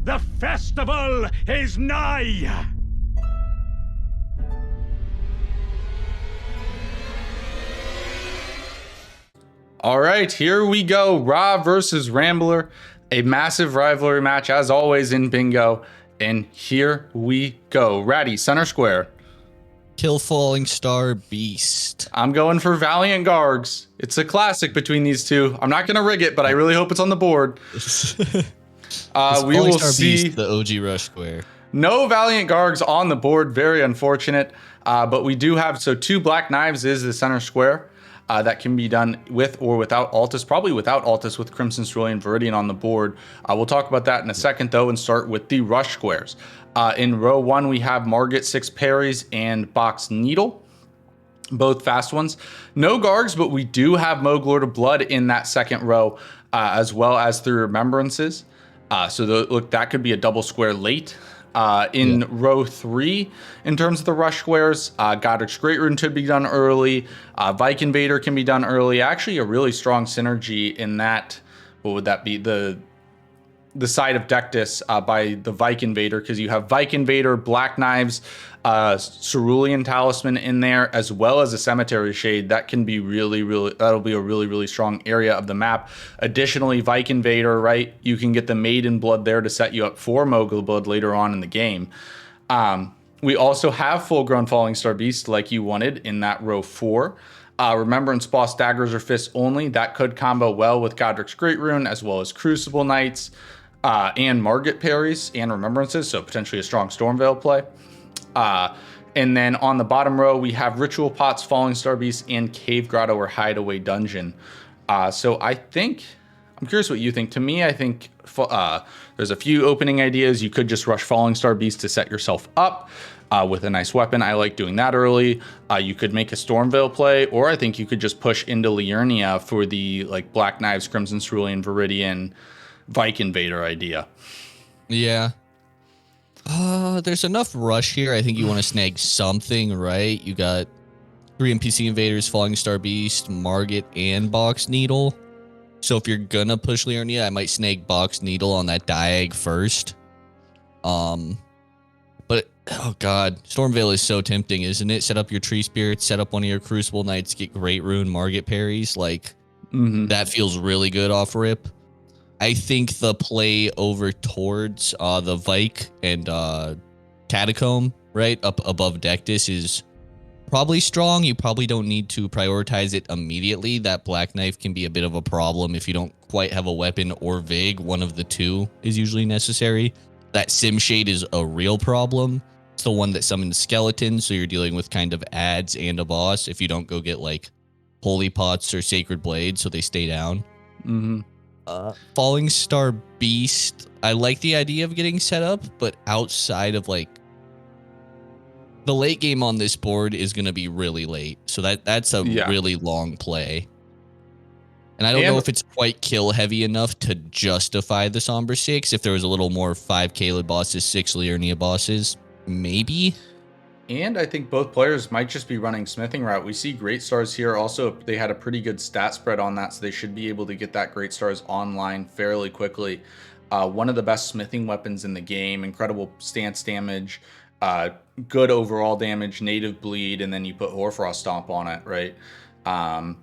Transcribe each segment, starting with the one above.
The festival is nigh! All right, here we go. Ra versus Rambler, a massive rivalry match as always in bingo. And here we go. Ratty, center square. Kill Falling Star Beast. I'm going for Valiant Gargs. It's a classic between these two. I'm not going to rig it, but I really hope it's on the board. We will see. Beast, the OG Rush Square. No Valiant Gargs on the board. Very unfortunate. But we do have, so 2 Black Knives is the center square. That can be done with or without Altus, probably without Altus with Crimson Cerulean Viridian on the board. We'll talk about that in a second though and start with the Rush Squares. In row 1, we have Margit, 6 Parries, and Box Needle. Both fast ones. No Gargs, but we do have Moglord of Blood in that second row, as well as 3 Remembrances. Look, that could be a double square late. Row 3, in terms of the Rush Squares, Godric's Great Rune should be done early. Vike Invader can be done early. Actually, a really strong synergy in that. What would that be? The side of Dectus by the Vike Invader, because you have Vike Invader, Black Knives, Cerulean Talisman in there, as well as a Cemetery Shade. That can be that'll be a really strong area of the map. Additionally, Vike Invader, right? You can get the Maiden Blood there to set you up for Mogul Blood later on in the game. We also have Full-Grown Falling Star Beast like you wanted in that row 4. Remembrance Boss Daggers or Fists only. That could combo well with Godric's Great Rune, as well as Crucible Knights. And Margit Parries and Remembrances, so potentially a strong Stormveil play. And then on the bottom row, we have Ritual Pots, Falling Star Beast, and Cave Grotto or Hideaway Dungeon. So I think, I'm curious what you think. To me, I think there's a few opening ideas. You could just rush Falling Star Beast to set yourself up with a nice weapon. I like doing that early. You could make a Stormveil play, or I think you could just push into Liurnia for the Black Knives, Crimson Cerulean, Viridian, Vike Invader idea. Yeah. There's enough rush here. I think you want to snag something, right? You got 3 NPC Invaders, Falling Star Beast, Margit, and Box Needle. So if you're gonna push Liurnia, I might snag Box Needle on that diag first. But oh god, Stormveil is so tempting, isn't it? Set up your Tree Spirits, set up one of your Crucible Knights, get Great Rune, Margit Parries. That feels really good off rip. I think the play over towards the Vike and Catacomb, right, up above Dectus is probably strong. You probably don't need to prioritize it immediately. That Black Knife can be a bit of a problem if you don't quite have a weapon or Vig. One of the two is usually necessary. That Sim Shade is a real problem. It's the one that summons skeletons, so you're dealing with kind of adds and a boss if you don't go get Holy Pots or Sacred Blades so they stay down. Falling Star Beast, I like the idea of getting set up, but outside of the late game on this board is going to be really late, so that's a really long play, and I don't know if it's quite kill heavy enough to justify the Somber 6. If there was a little more 5 Caelid bosses, 6 Liurnia bosses, maybe. And I think both players might just be running Smithing Route. We see Great Stars here. Also, they had a pretty good stat spread on that, so they should be able to get that Great Stars online fairly quickly. One of the best smithing weapons in the game. Incredible stance damage, good overall damage, native bleed, and then you put Hoarfrost Stomp on it, right?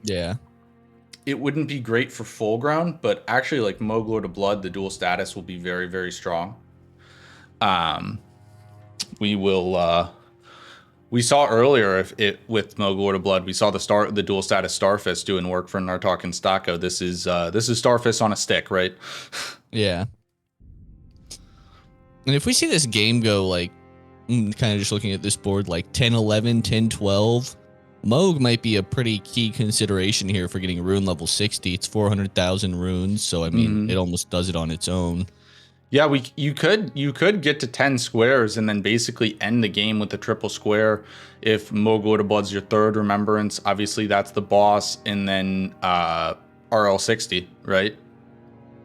Yeah. It wouldn't be great for full ground, but actually Moglord of Blood, the dual status will be very, very strong. We saw earlier with Moglord of Blood, we saw the dual status Starfist doing work for Nartok and Stako. This is Starfist on a stick, right? Yeah. And if we see this game go kind of just looking at this board 10-11, 10-12, Moog might be a pretty key consideration here for getting rune level 60. It's 400,000 runes, so I mean it almost does it on its own. Yeah, you could get to 10 squares and then basically end the game with a triple square. If Moglord of Blood's your third Remembrance, obviously that's the boss, and then RL 60, right?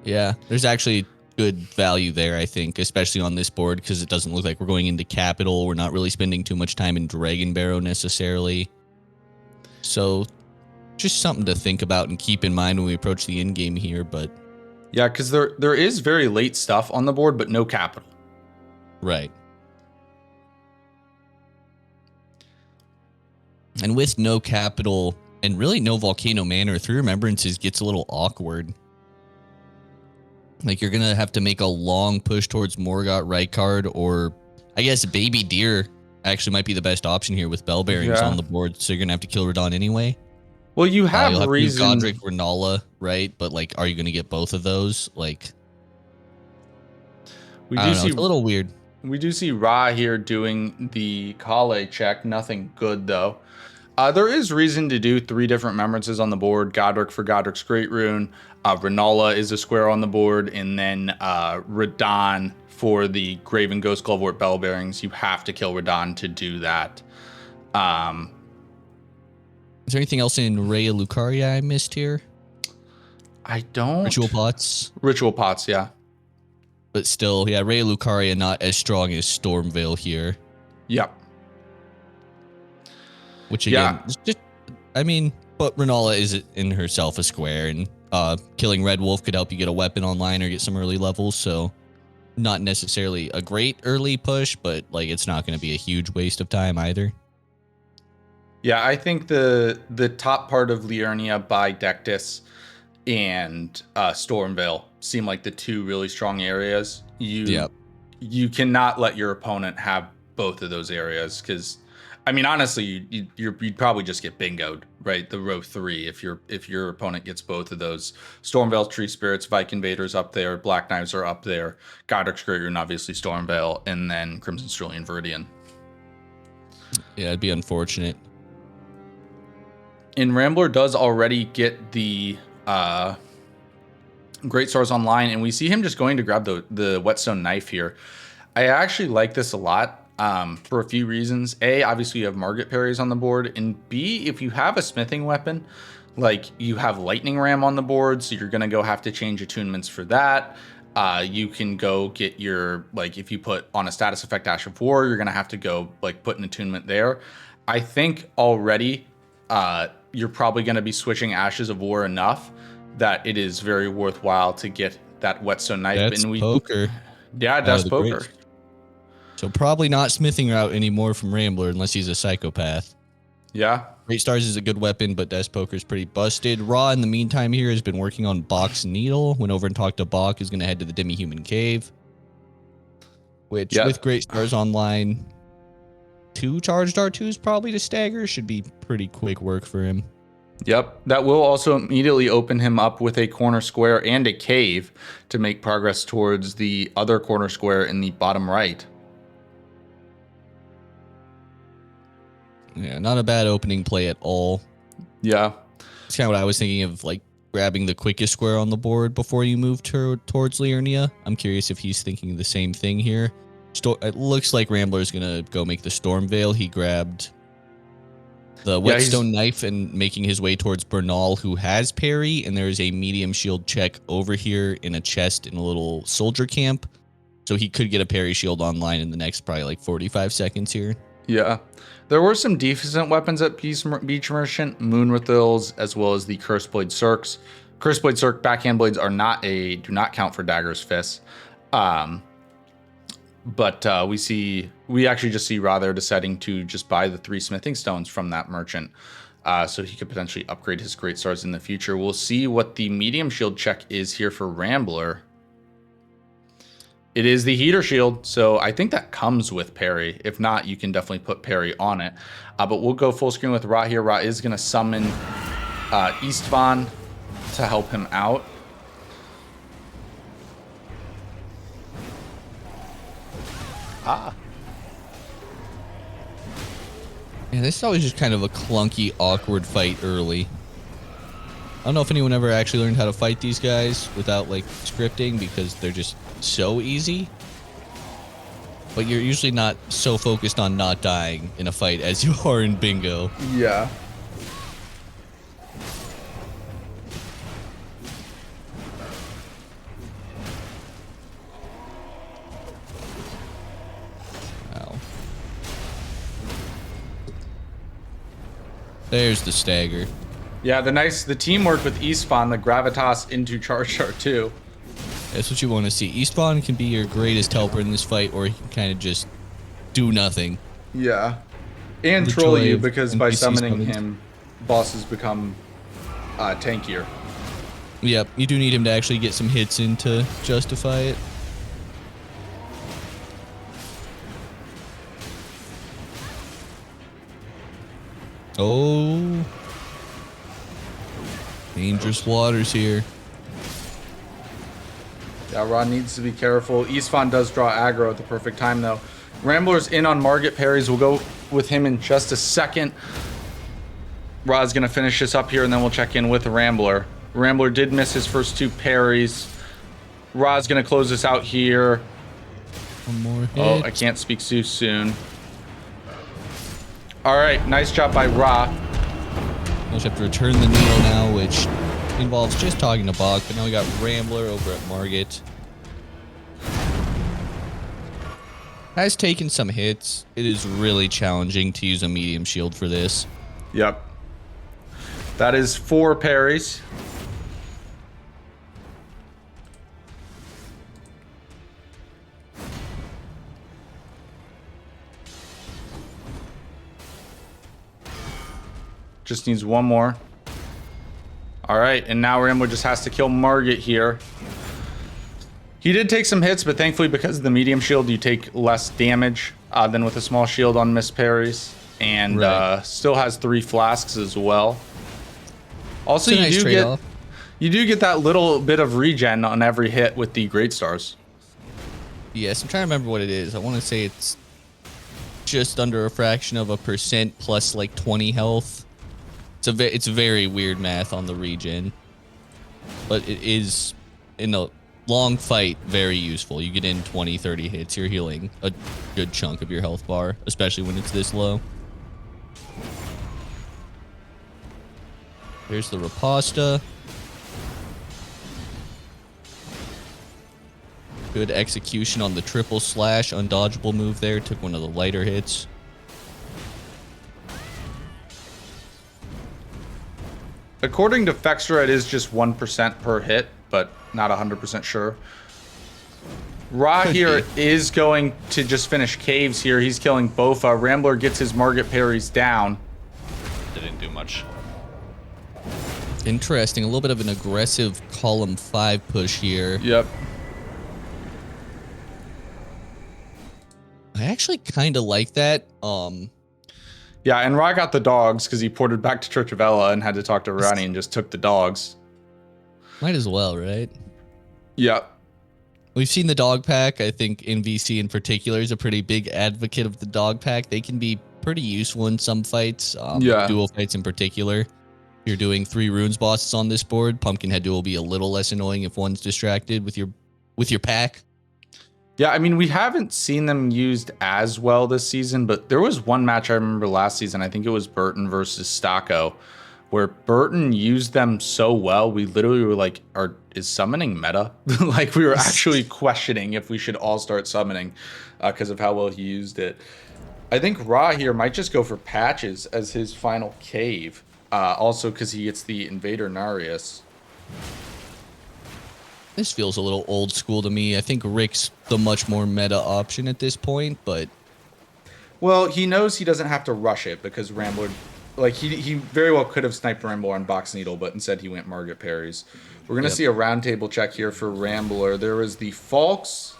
Yeah, there's actually good value there, I think, especially on this board, because it doesn't look like we're going into Capital. We're not really spending too much time in Dragon Barrow necessarily. So just something to think about and keep in mind when we approach the end game here, but Yeah, because there is very late stuff on the board, but no capital. Right. And with no capital and really no Volcano Manor, 3 Remembrances gets a little awkward. Like, you're going to have to make a long push towards Morgott, Rykard, or I guess Baby Deer actually might be the best option here with Bell Bearings on the board. So you're going to have to kill Radon anyway. Well, you have you'll have reason. To do Godric, Renala, right? But, like, are you going to get both of those? Like, We I do don't know. see It's a little weird. we do see Ra here doing the Kale check. Nothing good though. There is reason to do 3 different remembrances on the board. Godric for Godric's Great Rune. Renala is a square on the board, and then Radon for the Graven Ghost Glovewort Bell Bearings. You have to kill Radon to do that. Is there anything else in Raya Lucaria I missed here? I don't. Ritual Pots? Ritual Pots, yeah. But still, yeah, Raya Lucaria not as strong as Stormveil here. Yep. Which again, just, I mean, but Renala is in herself a square, and killing Red Wolf could help you get a weapon online or get some early levels, so not necessarily a great early push, but like it's not going to be a huge waste of time either. Yeah, I think the top part of Liurnia by Dectus and Stormveil seem like the 2 really strong areas. You cannot let your opponent have both of those areas, because I mean, honestly, you'd probably just get bingoed, right? The row 3 if your opponent gets both of those. Stormveil, Tree Spirits, Viking Invaders up there, Black Knives are up there, Godric's Great Rune, obviously Stormveil, and then Crimson Cerulean Viridian. Yeah, it'd be unfortunate. And Rambler does already get the Great Stars online, and we see him just going to grab the Whetstone Knife here. I actually like this a lot. For a few reasons. A, obviously you have Margit parries on the board, and B, if you have a smithing weapon, like you have Lightning Ram on the board, so you're gonna go have to change attunements for that. You can go get your, like, if you put on a status effect Ash of War, you're gonna have to go like put an attunement there. I think already you're probably gonna be switching Ashes of War enough that it is very worthwhile to get that Whetstone Knife. That's poker. Yeah, that's poker. So probably not smithing route anymore from Rambler unless he's a psychopath. Yeah. Great Stars is a good weapon, but Death Poker is pretty busted. Ra, in the meantime, here has been working on Bach's Needle. Went over and talked to Bach, who's going to head to the Demi-Human Cave. Which, with Great Stars online, 2 charged R2s probably to stagger. Should be pretty quick work for him. Yep. That will also immediately open him up with a corner square and a cave to make progress towards the other corner square in the bottom right. Yeah, not a bad opening play at all. Yeah. It's kind of what I was thinking of, like grabbing the quickest square on the board before you move towards Liurnia. I'm curious if he's thinking the same thing here. It looks like Rambler's going to go make the Stormveil. He grabbed the Whetstone Knife and making his way towards Bernal, who has parry, and there is a medium shield check over here in a chest in a little soldier camp. So he could get a parry shield online in the next probably like 45 seconds here. Yeah. There were some decent weapons at Beach Merchant, Moonrathils, as well as the Curseblade Cirques. Curseblade Cirque backhand blades do not count for Dagger's Fists. But we actually just see Ra there deciding to just buy the 3 smithing stones from that merchant. So he could potentially upgrade his Great Stars in the future. We'll see what the medium shield check is here for Rambler. It is the heater shield, so I think that comes with parry. If not, you can definitely put parry on it. But we'll go full screen with Ra here. Ra is going to summon Istvan to help him out. Yeah, this is always just kind of a clunky, awkward fight early. I don't know if anyone ever actually learned how to fight these guys without like scripting, because they're just so easy. But you're usually not so focused on not dying in a fight as you are in bingo. Yeah. Wow. There's the stagger. Yeah, the teamwork with Istvan, the gravitas into Charge Chart 2. That's what you want to see. Eastbound can be your greatest helper in this fight, or he can kind of just do nothing. Yeah. And The troll joy you of because by NPC summoning summons. him, bosses become tankier. Yep, you do need him to actually get some hits in to justify it. Oh. Dangerous waters here. Yeah, Rod needs to be careful. Eastfon does draw aggro at the perfect time, though. Rambler's in on Margit parries. We'll go with him in just a second. Rod's going to finish this up here, and then we'll check in with Rambler. Rambler did miss his first 2 parries. Rod's going to close this out here. One more hit. Oh, I can't speak too soon. All right, nice job by Ra. We just have to return the needle now, which involves just talking to Bach, but now we got Rambler over at Margit. Has taken some hits. It is really challenging to use a medium shield for this. Yep. That is 4 parries. Just needs 1 more. All right, and now Rambler just has to kill Margit here. He did take some hits, but thankfully because of the medium shield, you take less damage than with a small shield on miss parries. And Right. Still has 3 flasks as well. Also, It's a nice trade-off. you do get that little bit of regen on every hit with the Great Stars. Yes, I'm trying to remember what it is. I want to say it's just under a fraction of a percent plus like 20 health. It's very weird math on the regen, but it is in a long fight very useful. You get in 20, 30 hits, you're healing a good chunk of your health bar, especially when it's this low. Here's the Riposta. Good execution on the triple slash, undodgeable move there. Took one of the lighter hits. According to Fextra, it is just 1% per hit, but not 100% sure. Ra Could here be. is going to just finish caves here. He's killing Bofa. Rambler gets his Margit parries down. Didn't do much. Interesting. A little bit of an aggressive column 5 push here. Yep. I actually kind of like that. Yeah, and Ra got the dogs because he ported back to Church of Ella and had to talk to Rani and just took the dogs. Might as well, right? Yep. We've seen the dog pack. I think NVC in particular is a pretty big advocate of the dog pack. They can be pretty useful in some fights, Yeah. dual fights in particular. You're doing 3 runes bosses on this board. Pumpkinhead duel will be a little less annoying if one's distracted with your pack. Yeah, I mean, we haven't seen them used as well this season, but there was one match I remember last season. I think it was Burton versus Stocko, where Burton used them so well. We literally were like, is summoning meta? Like, we were actually questioning if we should all start summoning because of how well he used it. I think Ra here might just go for Patches as his final cave. Also because he gets the Invader Narius. This feels a little old school to me. I think Rick's the much more meta option at this point, but Well, he knows he doesn't have to rush it because Rambler, like he very well could have sniped Rambler on Box Needle, but instead he went Margit parries. We're gonna see a round table check here for Rambler. There was the Falks,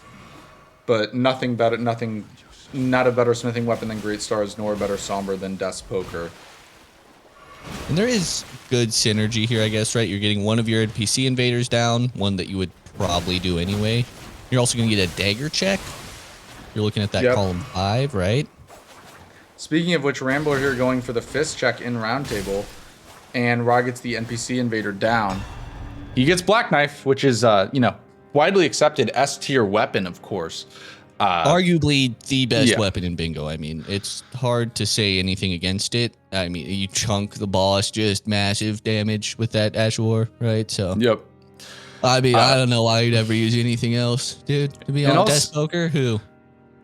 but nothing better, not a better smithing weapon than Great Stars, nor a better somber than Death's Poker. and there is good synergy here, I guess, right? You're getting one of your NPC invaders down, one that you would probably do anyway. You're also going to get a dagger check. You're looking at that Yep. column 5, right? Speaking of which, Rambler here going for the fist check in round table, and Ra gets the NPC invader down. He gets Black Knife, which is widely accepted S tier weapon, of course. Arguably the best yeah. weapon in bingo. I mean, it's hard to say anything against it. I mean, you chunk the boss, just massive damage with that Ashur, right? So, Yep. I mean, I don't know why you'd ever use anything else, dude. To be And honest, also- Death Poker, who?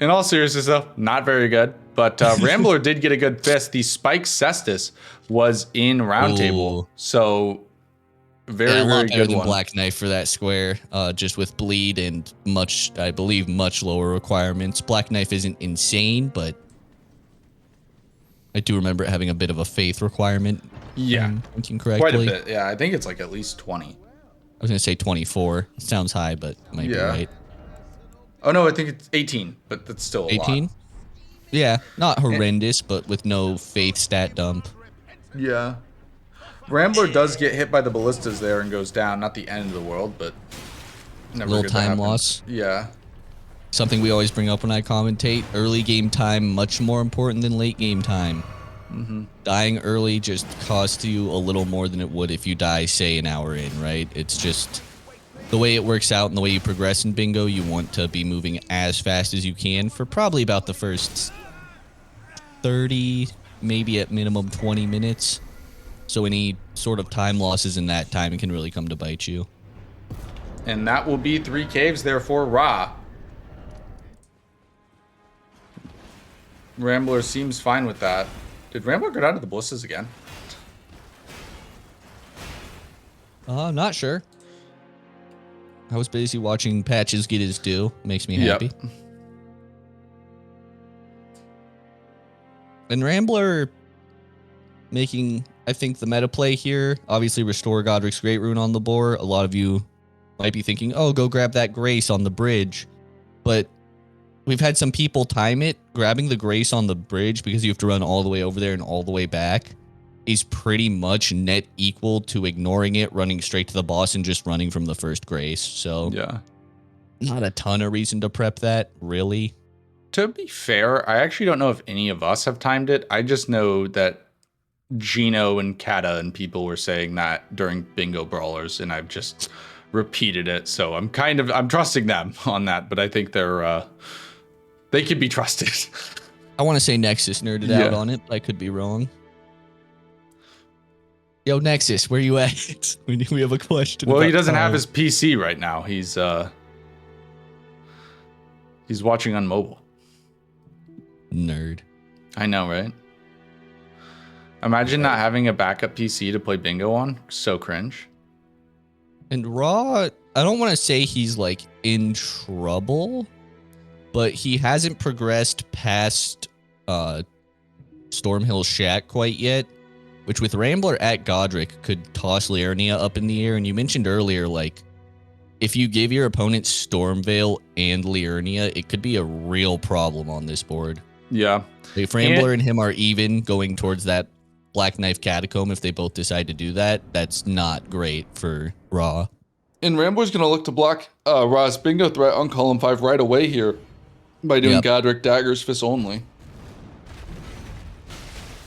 In all seriousness, though, not very good. But Rambler did get a good fist. The Spike Cestus was in round table. Ooh. So Very, Yeah, a lot very better good than one. Black Knife for that square, just with bleed and I believe, much lower requirements. Black Knife isn't insane, but I do remember it having a bit of a faith requirement. Yeah, If I'm thinking quite a correctly. bit. Yeah, I think it's like at least 20. I was going to say 24. It sounds high, but it might be Yeah. right. Oh no, I think it's 18, but that's still a 18? lot. Yeah, not horrendous, but with no faith stat dump. Yeah. Rambler does get hit by the ballistas there and goes down. Not the end of the world, but never Little good to time happen. loss. Yeah. Something we always bring up when I commentate. Early game time, much more important than late game time. Dying early just costs you a little more than it would if you die, say, an hour in, right? It's just the way it works out and the way you progress in bingo. You want to be moving as fast as you can for probably about the first 30, maybe at minimum 20 minutes. So any sort of time losses in that time can really come to bite you. And that will be 3 caves there for Ra. Rambler seems fine with that. Did Rambler go down to the ballistas again? I'm not sure. I was busy watching Patches get his due. Makes me happy. Yep. And Rambler making, I think, the meta play here. Obviously, restore Godric's Great Rune on the board. A lot of you might be thinking, oh, go grab that Grace on the bridge. But we've had some people time it. Grabbing the Grace on the bridge, because you have to run all the way over there and all the way back, is pretty much net equal to ignoring it, running straight to the boss, and just running from the first Grace. So Yeah. not a ton of reason to prep that, really. To be fair, I actually don't know if any of us have timed it. I just know that Gino and Kata and people were saying that during Bingo Brawlers, and I've just repeated it. So I'm trusting them on that, but I think they could be trusted. I want to say Nexus nerded out on it, but I could be wrong. Yo, Nexus, where you at? We have a question. Well, he about doesn't have time. his PC right now. He's watching on mobile. Nerd. I know, right? Imagine not having a backup PC to play bingo on. So cringe. And Raw, I don't want to say he's like in trouble, but he hasn't progressed past Stormhill Shack quite yet, which with Rambler at Godric could toss Liurnia up in the air. And you mentioned earlier, like, if you give your opponent Stormveil and Liurnia, it could be a real problem on this board. Yeah. If Rambler and him are even going towards that Black Knife Catacomb, if they both decide to do that, that's not great for Raw. And Rambler's going to look to block Ra's bingo threat on column 5 right away here by doing Godric Daggers Fist only.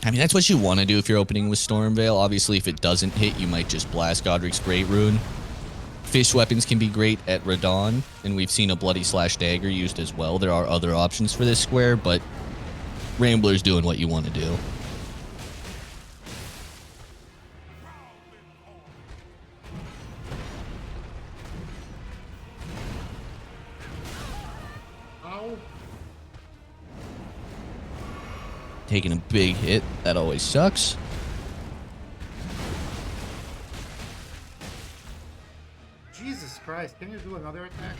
I mean, that's what you want to do if you're opening with Stormveil. Obviously, if it doesn't hit, you might just blast Godric's Great Rune. Fish weapons can be great at Radon, and we've seen a Bloody Slash Dagger used as well. There are other options for this square, but Rambler's doing what you want to do. Taking a big hit, that always sucks. Jesus Christ, can you do another attack?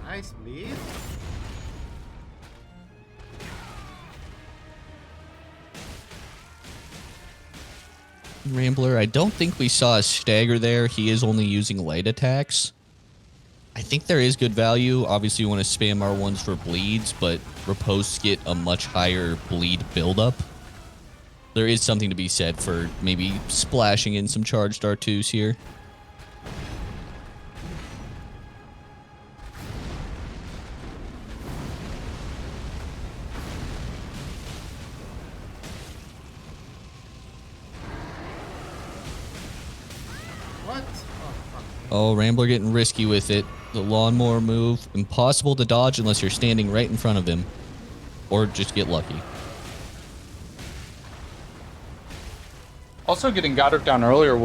Nice bleed. Rambler, I don't think we saw a stagger there. He is only using light attacks. I think there is good value. Obviously, you want to spam R1s for bleeds, but riposts get a much higher bleed buildup. There is something to be said for maybe splashing in some charged R2s here. What? Oh, fuck. Oh, Rambler getting risky with it. The lawnmower move, impossible to dodge unless you're standing right in front of him. Or just get lucky. Also, getting Goddard down earlier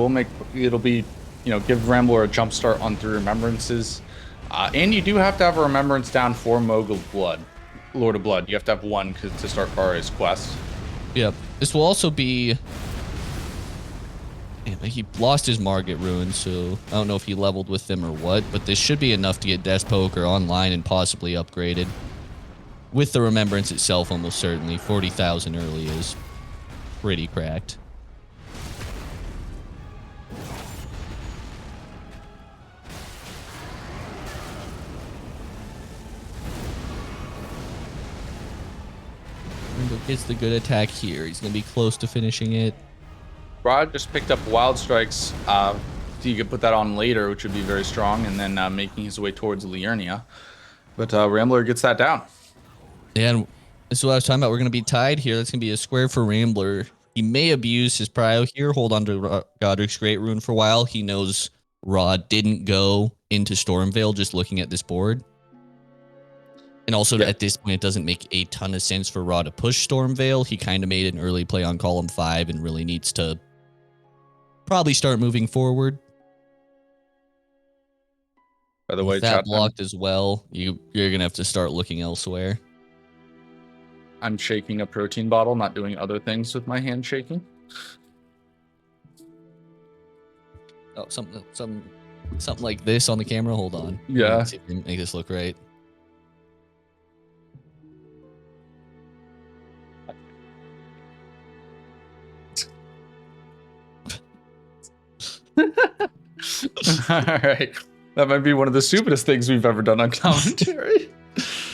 it'll be, give Rambler a jump start on 3 remembrances. And you do have to have a remembrance down for Mogul Blood. Lord of Blood. You have to have 1 to start Barre's quest. Yep. This will also be... Damn, he lost his Margit runes, so I don't know if he leveled with them or what, but this should be enough to get Death Poker online and possibly upgraded. With the remembrance itself, almost certainly. 40,000 early is pretty cracked. Gets the good attack here. He's going to be close to finishing it. Rod just picked up Wild Strikes. So you could put that on later, which would be very strong, and then making his way towards Liurnia. But Rambler gets that down. Yeah, and this is what I was talking about. We're going to be tied here. That's going to be a square for Rambler. He may abuse his prio here, hold on to Godric's Great Rune for a while. He knows Rod didn't go into Stormveil just looking at this board. And also, at this point, it doesn't make a ton of sense for Raw to push Stormveil. He kind of made an early play on column 5 and really needs to probably start moving forward. By the way, with that blocked as well, you're going to have to start looking elsewhere. I'm shaking a protein bottle, not doing other things with my hand shaking. Oh, something like this on the camera. Hold on. Yeah. Let's see if we can make this look right. All right. That might be one of the stupidest things we've ever done on commentary.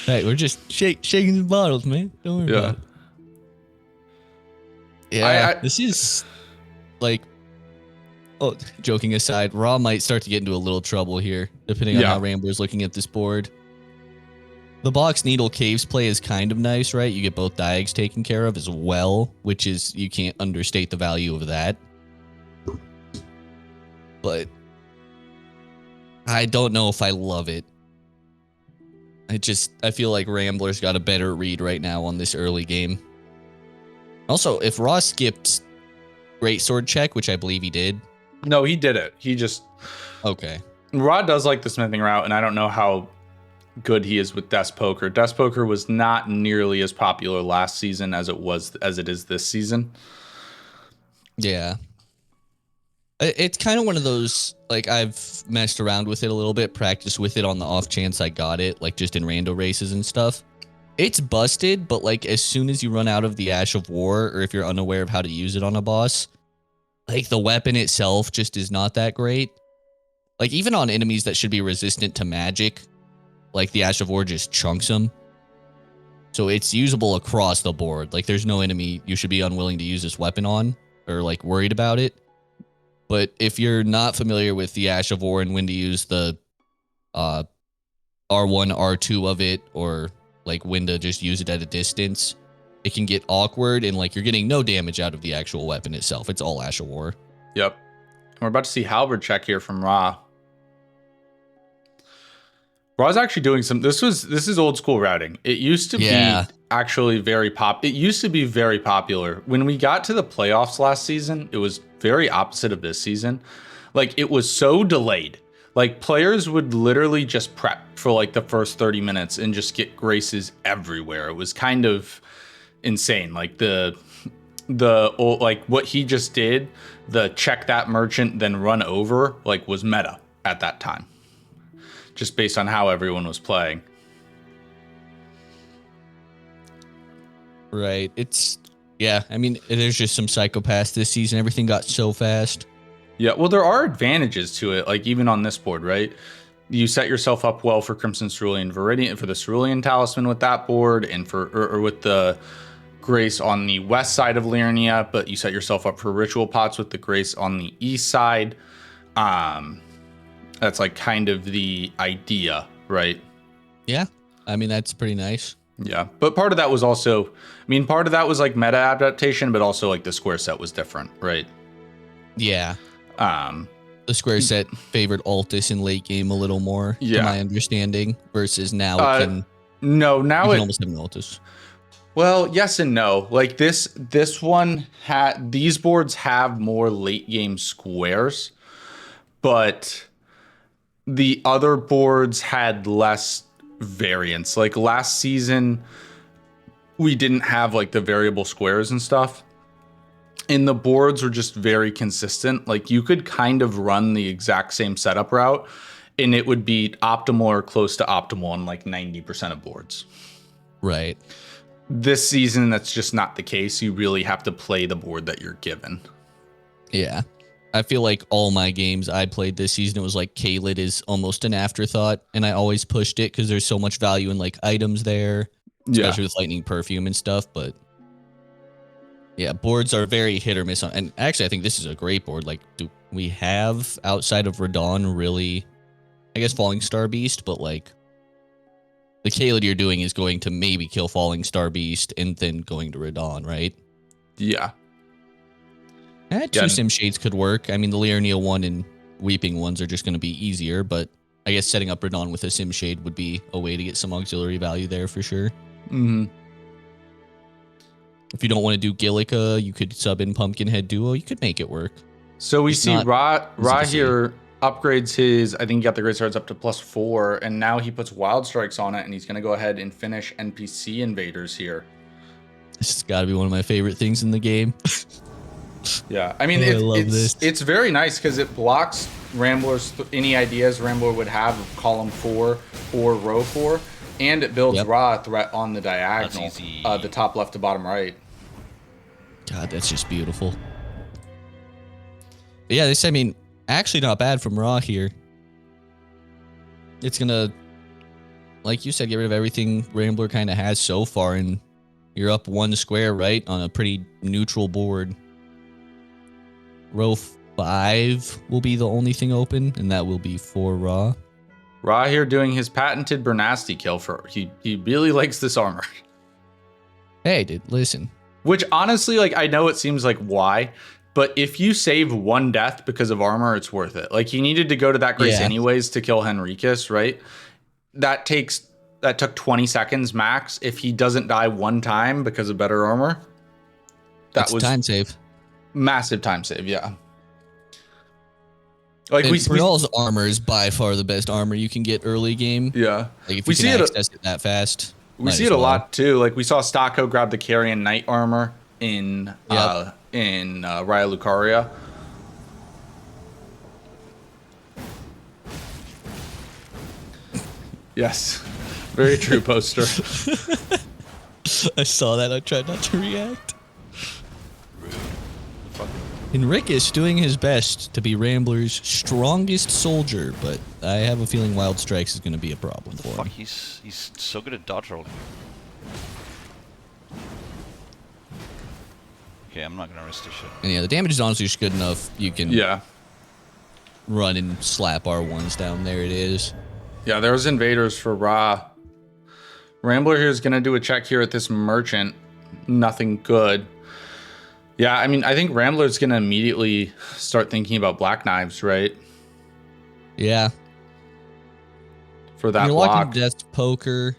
Hey, we're just shaking the bottles, man. Don't worry about it. Yeah, this is like, oh, joking aside, Raw might start to get into a little trouble here, depending on how Rambler's looking at this board. The Box Needle Caves play is kind of nice, right? You get both Diags taken care of as well, which is, you can't understate the value of that. But I don't know if I love it. I feel like Rambler's got a better read right now on this early game. Also, if Raw skipped Greatsword check, which I believe he did. No, he did it. He just... Okay. Raw does like the smithing route, and I don't know how good he is with Death Poker. Death Poker was not nearly as popular last season as it is this season. Yeah. It's kind of one of those, like, I've messed around with it a little bit, practiced with it on the off chance I got it, like just in rando races and stuff. It's busted, but like as soon as you run out of the Ash of War, or if you're unaware of how to use it on a boss, like the weapon itself just is not that great. Like even on enemies that should be resistant to magic, like the Ash of War just chunks them. So it's usable across the board. Like there's no enemy you should be unwilling to use this weapon on, or like worried about it. But if you're not familiar with the Ash of War and when to use the R1, R2 of it, or like when to just use it at a distance, it can get awkward and like you're getting no damage out of the actual weapon itself. It's all Ash of War. Yep. We're about to see Halberd check here from Ra. Ra's actually doing some... This is old school routing. It used to be actually very It used to be very popular. When we got to the playoffs last season, it was very opposite of this season. Like, it was so delayed. Like, players would literally just prep for, like, the first 30 minutes and just get graces everywhere. It was kind of insane. Like, like, what he just did, the check that merchant, then run over, like, was meta at that time. Just based on how everyone was playing. Right. I mean, there's just some psychopaths this season. Everything got so fast. Yeah, well, there are advantages to it, like even on this board, right? You set yourself up well for Crimson Cerulean Viridian, for the Cerulean Talisman with that board, and or with the Grace on the west side of Liurnia, but you set yourself up for Ritual Pots with the Grace on the east side. That's like kind of the idea, right? Yeah. I mean, that's pretty nice. Yeah. But part of that was also, part of that was like meta adaptation, but also like the square set was different, right? Yeah. the square set favored Altus in late game a little more, Yeah. to my understanding, versus now No, you now can almost have an Altus. Well, yes and no. Like this one these boards have more late game squares, but the other boards had less variance. Like last season, we didn't have like the variable squares and stuff. And the boards were just very consistent. Like you could kind of run the exact same setup route and it would be optimal or close to optimal on like 90% of boards. Right. This season, that's just not the case. You really have to play the board that you're given. Yeah. I feel like all my games I played this season, it was like Kaled is almost an afterthought, and I always pushed it because there's so much value in like items there, especially with Lightning Perfume and stuff. But yeah, boards are very hit or miss on. And actually, I think this is a great board. Like, do we have outside of Radon really? I guess Falling Star Beast, but like the Kaled you're doing is going to maybe kill Falling Star Beast and then going to Radon, right? Yeah. Two Sim Shades could work. I mean, the Liurnia one and Weeping ones are just going to be easier, but I guess setting up Radon with a Sim Shade would be a way to get some auxiliary value there for sure. Mm-hmm. If you don't want to do Gillica, you could sub in Pumpkinhead Duo. You could make it work. So we It's see not Ra easy to here upgrades his, I think he got the Great Swords up to +4, and now he puts Wild Strikes on it, and he's going to go ahead and finish NPC invaders here. This has got to be one of my favorite things in the game. Yeah, I mean, I love this. It's very nice because it blocks Rambler's any ideas Rambler would have of column 4 or row 4, and it builds Ra a threat on the diagonal, That's easy. the top left to bottom right. God, that's just beautiful. But yeah, this, I mean, actually not bad from Ra here. It's going to, like you said, get rid of everything Rambler kind of has so far, and you're up one square, right, on a pretty neutral board. Row 5 will be the only thing open, and that will be for Ra. Ra here doing his patented Bernasty kill for he really likes this armor. Hey, dude, listen. Which honestly, like, I know it seems like why, but if you save one death because of armor, it's worth it. Like, he needed to go to that grace anyways to kill Henricus, right? That took 20 seconds max. If he doesn't die one time because of better armor, That's was time save. Massive time save, yeah. Like Brynol's armor is by far the best armor you can get early game. Yeah. Like if you can access it that fast. We see it a lot too. Like we saw Stocko grab the Carrion Knight armor in Raya Lucaria. Yes. Very true, Poster. I saw that. I tried not to react. Henricus doing his best to be Rambler's strongest soldier, but I have a feeling Wild Strikes is going to be a problem for him. He's so good at dodge rolling. Okay, I'm not going to risk this shit. And yeah, the damage is honestly just good enough. You can run and slap R1s down. There it is. Yeah, there's invaders for Ra. Rambler here is going to do a check here at this merchant. Nothing good. Yeah, I mean, I think Rambler's going to immediately start thinking about Black Knives, right? Yeah. For that You're block. locking Death's Poker,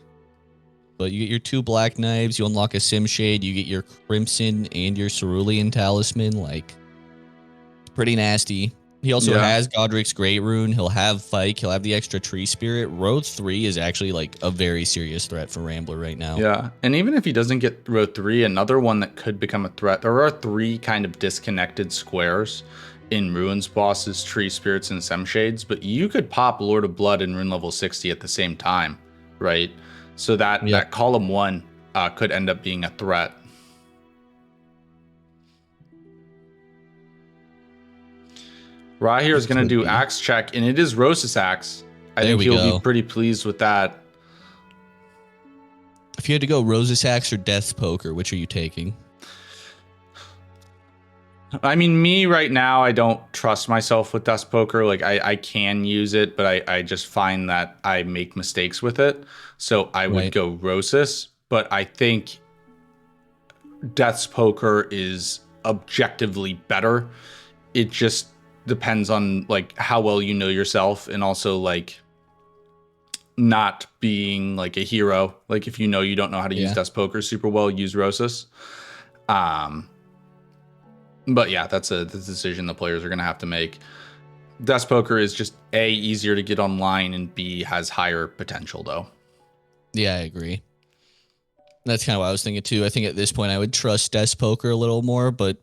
but you get your 2 Black Knives, you unlock a Sim Shade, you get your Crimson and your Cerulean Talisman. Like, it's pretty nasty. He also has Godric's Great Rune. He'll have Fyke. He'll have the extra Tree Spirit. Road 3 is actually like a very serious threat for Rambler right now. Yeah, and even if he doesn't get Road 3, another one that could become a threat. There are 3 kind of disconnected squares in Ruins bosses, Tree Spirits, and Semshades, but you could pop Lord of Blood and Rune level 60 at the same time, right? So that column 1 could end up being a threat. Ra here is going to do Axe check, and it is Rosa's Axe. I think he'll be pretty pleased with that. If you had to go Rosa's Axe or Death's Poker, which are you taking? I mean, me right now, I don't trust myself with Death's Poker. Like, I can use it, but I just find that I make mistakes with it. So I would go Rosas, but I think Death's Poker is objectively better. It just depends on like how well you know yourself, and also like not being like a hero. Like if you know you don't know how to use Death Poker super well, use Rosas. But yeah, that's a decision the players are gonna have to make. Death Poker is just A, easier to get online, and B, has higher potential though. Yeah, I agree. That's kind of what I was thinking too. I think at this point I would trust Death Poker a little more, but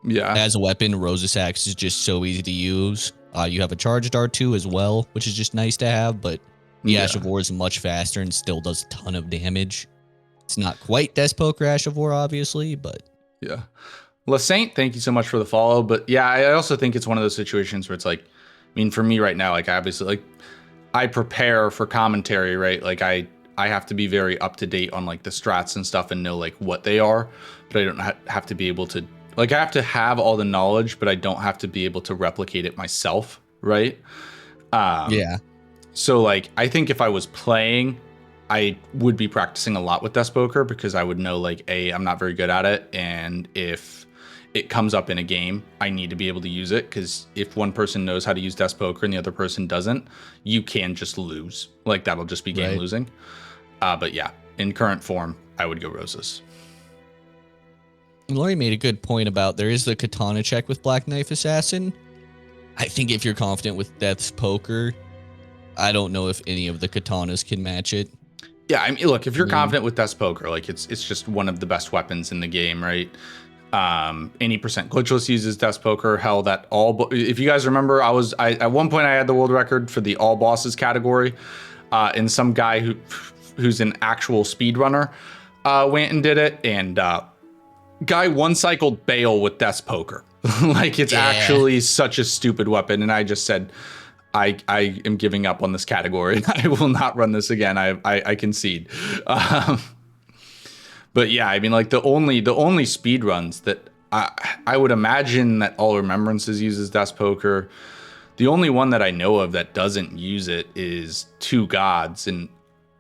yeah, as a weapon, Rosa's Axe is just so easy to use. You have a charged R2 as well, which is just nice to have, but the Ash of War is much faster and still does a ton of damage. It's not quite Death Poker Ash of War, obviously, but yeah. LaSaint, thank you so much for the follow. But yeah, I also think it's one of those situations where it's like, I mean, for me right now, like obviously, like I prepare for commentary, right? Like I have to be very up to date on like the strats and stuff and know like what they are, but I don't have to be able to, like I have to have all the knowledge, but I don't have to be able to replicate it myself, right? Yeah. So like I think if I was playing, I would be practicing a lot with Death Poker because I would know like I'm not very good at it, and if it comes up in a game, I need to be able to use it, because if one person knows how to use Death Poker and the other person doesn't, you can just lose. Like that'll just be game losing. But yeah, in current form, I would go Rosas. Laurie made a good point about there is the katana check with Black Knife Assassin. I think if you're confident with Death Poker, I don't know if any of the katanas can match it. Yeah, I mean, look, if you're confident with Death Poker, like it's just one of the best weapons in the game, right? Any percent glitchless uses Death Poker. Hell, that if you guys remember, I at one point I had the world record for the all bosses category, and some guy who's an actual speedrunner went and did it, and guy one cycled Bale with Death Poker. Like it's actually such a stupid weapon, and I just said, I am giving up on this category. I will not run this again. I concede. But yeah, I mean, like the only speed runs that I would imagine that All Remembrances uses Death Poker. The only one that I know of that doesn't use it is Two Gods, and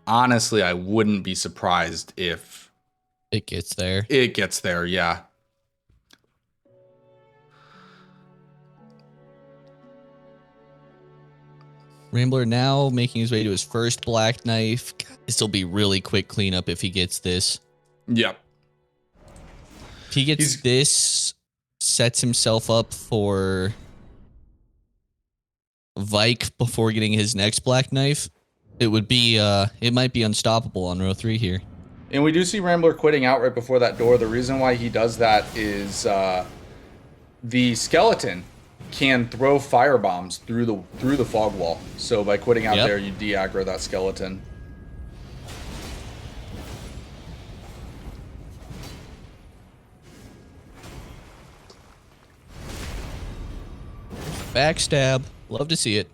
honestly, I wouldn't be surprised if it gets there. It gets there, yeah. Rambler now making his way to his first Black Knife. This will be really quick cleanup if he gets this. Yep. If he gets this, sets himself up for Vike before getting his next Black Knife. It would be, it might be unstoppable on row 3 here. And we do see Rambler quitting out right before that door. The reason why he does that is the skeleton can throw fire bombs through the fog wall. So by quitting out there, you de-aggro that skeleton. Backstab. Love to see it.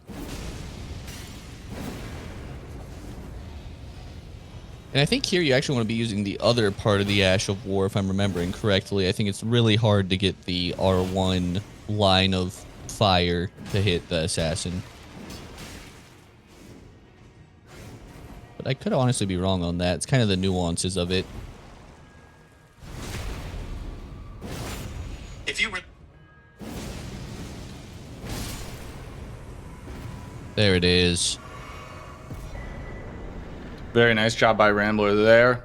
And I think here you actually want to be using the other part of the Ash of War, if I'm remembering correctly. I think it's really hard to get the R1 line of fire to hit the assassin. But I could honestly be wrong on that. It's kind of the nuances of it. If you There it is. Very nice job by Rambler there.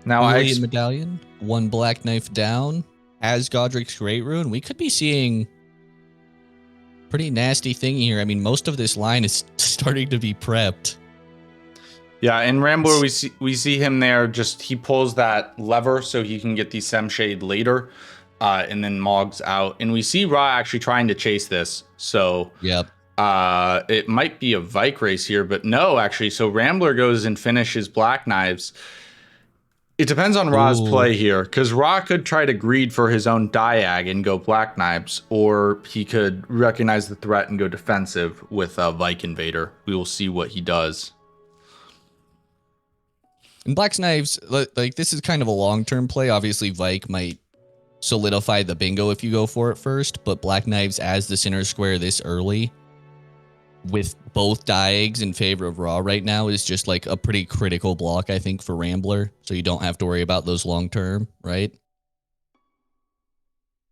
Now Brilliant medallion, one Black Knife down, has Godric's Great Rune. We could be seeing pretty nasty thing here. I mean, most of this line is starting to be prepped. Yeah, in Rambler we see him there. Just he pulls that lever so he can get the Semshade later, and then Mog's out. And we see Ra actually trying to chase this. So yep. It might be a Vike race here, but no, actually. So Rambler goes and finishes Black Knives. It depends on Ra's play here, because Ra could try to greed for his own diag and go Black Knives, or he could recognize the threat and go defensive with a Vike Invader. We will see what he does. And Black Knives, like this is kind of a long-term play. Obviously, Vike might solidify the bingo if you go for it first, but Black Knives as the center square this early, with both diags in favor of Ra right now, is just like a pretty critical block, I think, for Rambler. So you don't have to worry about those long term, right?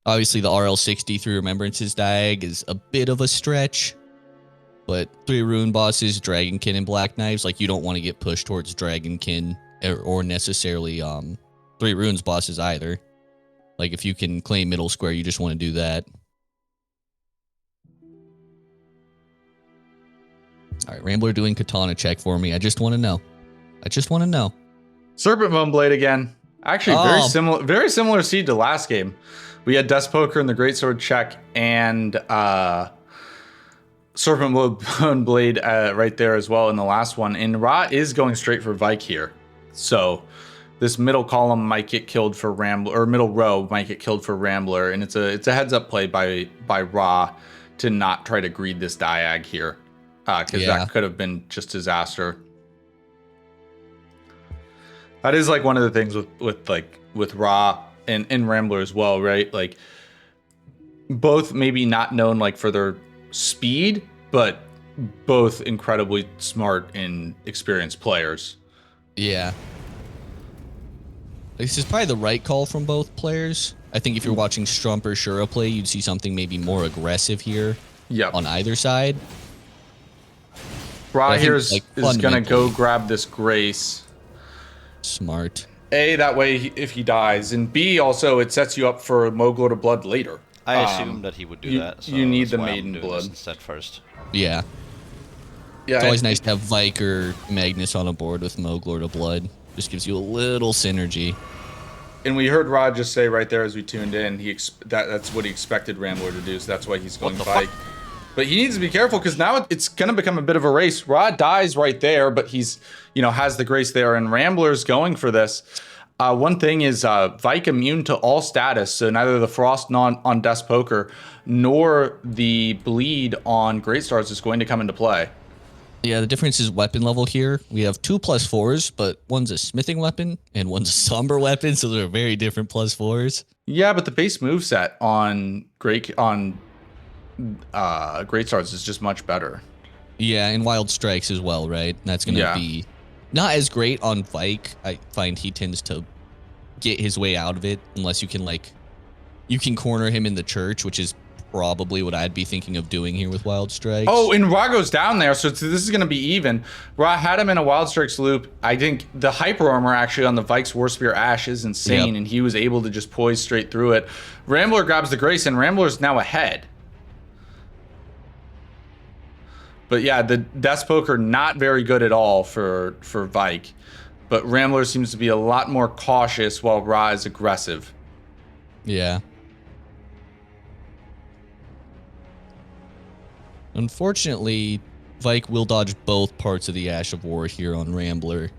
Obviously, the RL60 through Remembrance's Diag is a bit of a stretch, but 3 rune bosses, Dragonkin and Black Knives, like you don't want to get pushed towards Dragonkin or necessarily 3 runes bosses either. Like if you can claim middle square, you just want to do that. All right, Rambler doing Katana check for me. I just want to know. Serpent Bone Blade again. Actually, very similar seed to last game. We had Death Poker in the Greatsword check and Serpent Bone Blade right there as well in the last one. And Ra is going straight for Vike here. So this middle column might get killed for Rambler, or middle row might get killed for Rambler. And it's a heads up play by Ra to not try to greed this Diag here. Because that could have been just disaster. That is like one of the things with Ra and Rambler as well, right? Like both maybe not known like for their speed, but both incredibly smart and experienced players. Yeah. This is probably the right call from both players. I think if you're watching Strump or Shura play, you'd see something maybe more aggressive here on either side. Ra here is going to go grab this Grace. Smart. A, that way if he dies. And B, also it sets you up for Mogul to Blood later. I assumed that he would do that. So you need that's the why Maiden I'm doing Blood this instead first. Yeah. It's always nice to have Vike or Magnus on a board with Mogul to Blood. Just gives you a little synergy. And we heard Rod just say right there as we tuned in, that's what he expected Rambler to do, so that's why he's going Vike. But he needs to be careful because now it's going to become a bit of a race. Rod dies right there, but he's, has the Grace there, and Rambler's going for this. One thing is Vike immune to all status, so neither the Frost on Death Poker nor the Bleed on Great Stars is going to come into play. Yeah, the difference is weapon level here. We have 2 +4s, but one's a smithing weapon and one's a somber weapon, so they're very different +4s. Yeah, but the base moveset on Great Stars is just much better. Yeah, and Wild Strikes as well, right? That's going to be not as great on Vike. I find he tends to get his way out of it unless you can corner him in the church, which is probably what I'd be thinking of doing here with Wild Strikes. Oh, and Ra goes down there, so this is going to be even. Ra had him in a Wild Strikes loop. I think the Hyper Armor actually on the Vike's War Spear Ash is insane, and he was able to just poise straight through it. Rambler grabs the Grace, and Rambler's now ahead. But yeah, the Death Poker not very good at all for Vike. But Rambler seems to be a lot more cautious while Ra is aggressive. Yeah. Unfortunately, Vike will dodge both parts of the Ash of War here on Rambler.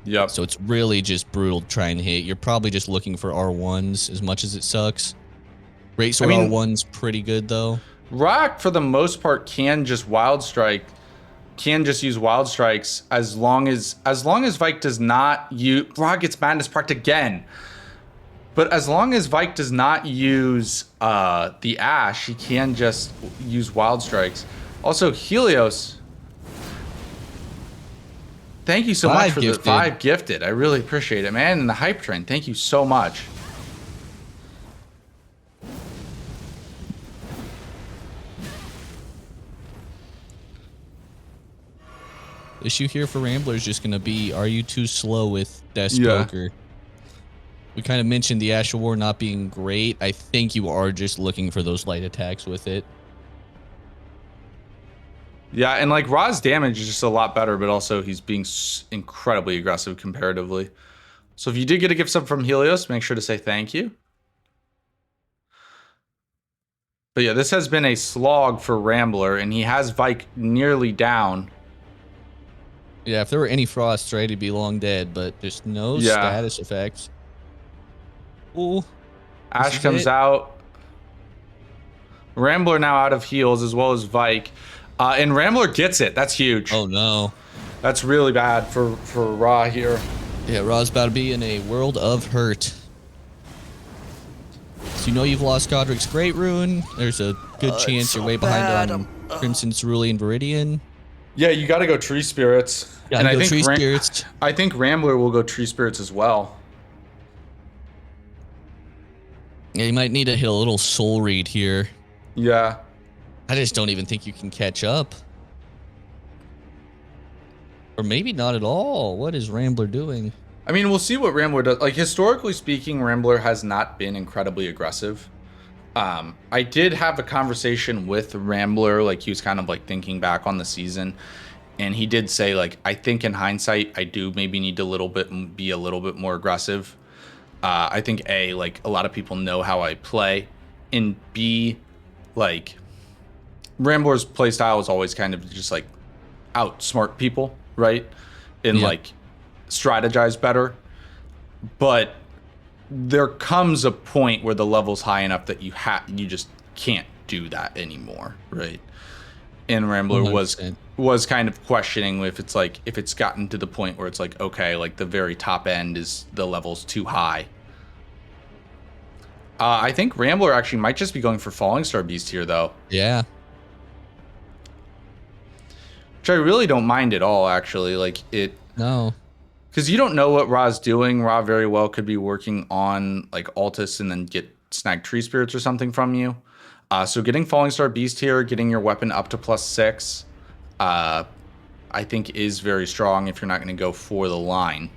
Yep. So it's really just brutal to try and hit. You're probably just looking for R1s as much as it sucks. Greatsword R1's pretty good though. Rock, for the most part, can just use Wild Strikes as long as Vike does not use. Rock gets Madness Pact again. But as long as Vike does not use the Ash, he can just use Wild Strikes. Also, Helios, thank you so much for the 5 gifted. I really appreciate it, man. And the Hype Train, thank you so much. The issue here for Rambler is just going to be, are you too slow with Death Poker? We kind of mentioned the Ash of War not being great. I think you are just looking for those light attacks with it. Yeah, and like Ra's damage is just a lot better, but also he's being incredibly aggressive comparatively. So if you did get a gift sub from Helios, make sure to say thank you. But yeah, this has been a slog for Rambler, and he has Vike nearly down. Yeah, if there were any Frosts, right, he'd be long dead, but there's no status effects. Ooh. Ash comes out. Rambler now out of heals, as well as Vike. And Rambler gets it. That's huge. Oh, no. That's really bad for Ra here. Yeah, Ra's about to be in a world of hurt. So you know you've lost Godric's Great Rune. There's a good chance you're way behind on Crimson Cerulean Viridian. Yeah, you got to go Tree Spirits. And I think Tree Spirits. I think Rambler will go Tree Spirits as well. Yeah, you might need to hit a little soul read here. Yeah. I just don't even think you can catch up. Or maybe not at all. What is Rambler doing? I mean, we'll see what Rambler does. Like, historically speaking, Rambler has not been incredibly aggressive. I did have a conversation with Rambler, like he was kind of like thinking back on the season, and he did say, like, I think in hindsight, I do maybe need to be a little bit more aggressive. I think A, like a lot of people know how I play, and B, like Rambler's play style is always kind of just like outsmart people, right? And like strategize better. But there comes a point where the level's high enough that you just can't do that anymore, right? And Rambler 100%. was kind of questioning if it's gotten to the point where it's like, okay, like the very top end is the level's too high. I think Rambler actually might just be going for Falling Star Beast here, though. Yeah. Which I really don't mind at all, actually. Like, No. because you don't know what Ra's doing. Ra very well could be working on, like, Altus and then get snag Tree Spirits or something from you. So getting Falling Star Beast here, getting your weapon up to +6, I think is very strong if you're not going to go for the line.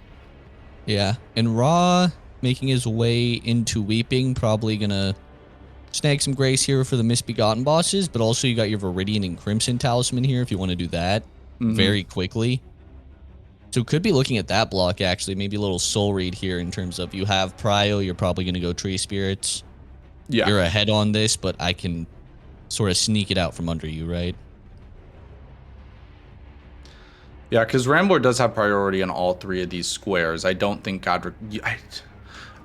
Yeah. And Ra making his way into Weeping, probably going to snag some Grace here for the Misbegotten bosses, but also you got your Viridian and Crimson Talisman here if you want to do that very quickly. So could be looking at that block, actually. Maybe a little soul read here in terms of you have Prio, you're probably going to go Tree Spirits. Yeah. You're ahead on this, but I can sort of sneak it out from under you, right? Yeah, because Rambler does have priority on all three of these squares. I don't think Godric...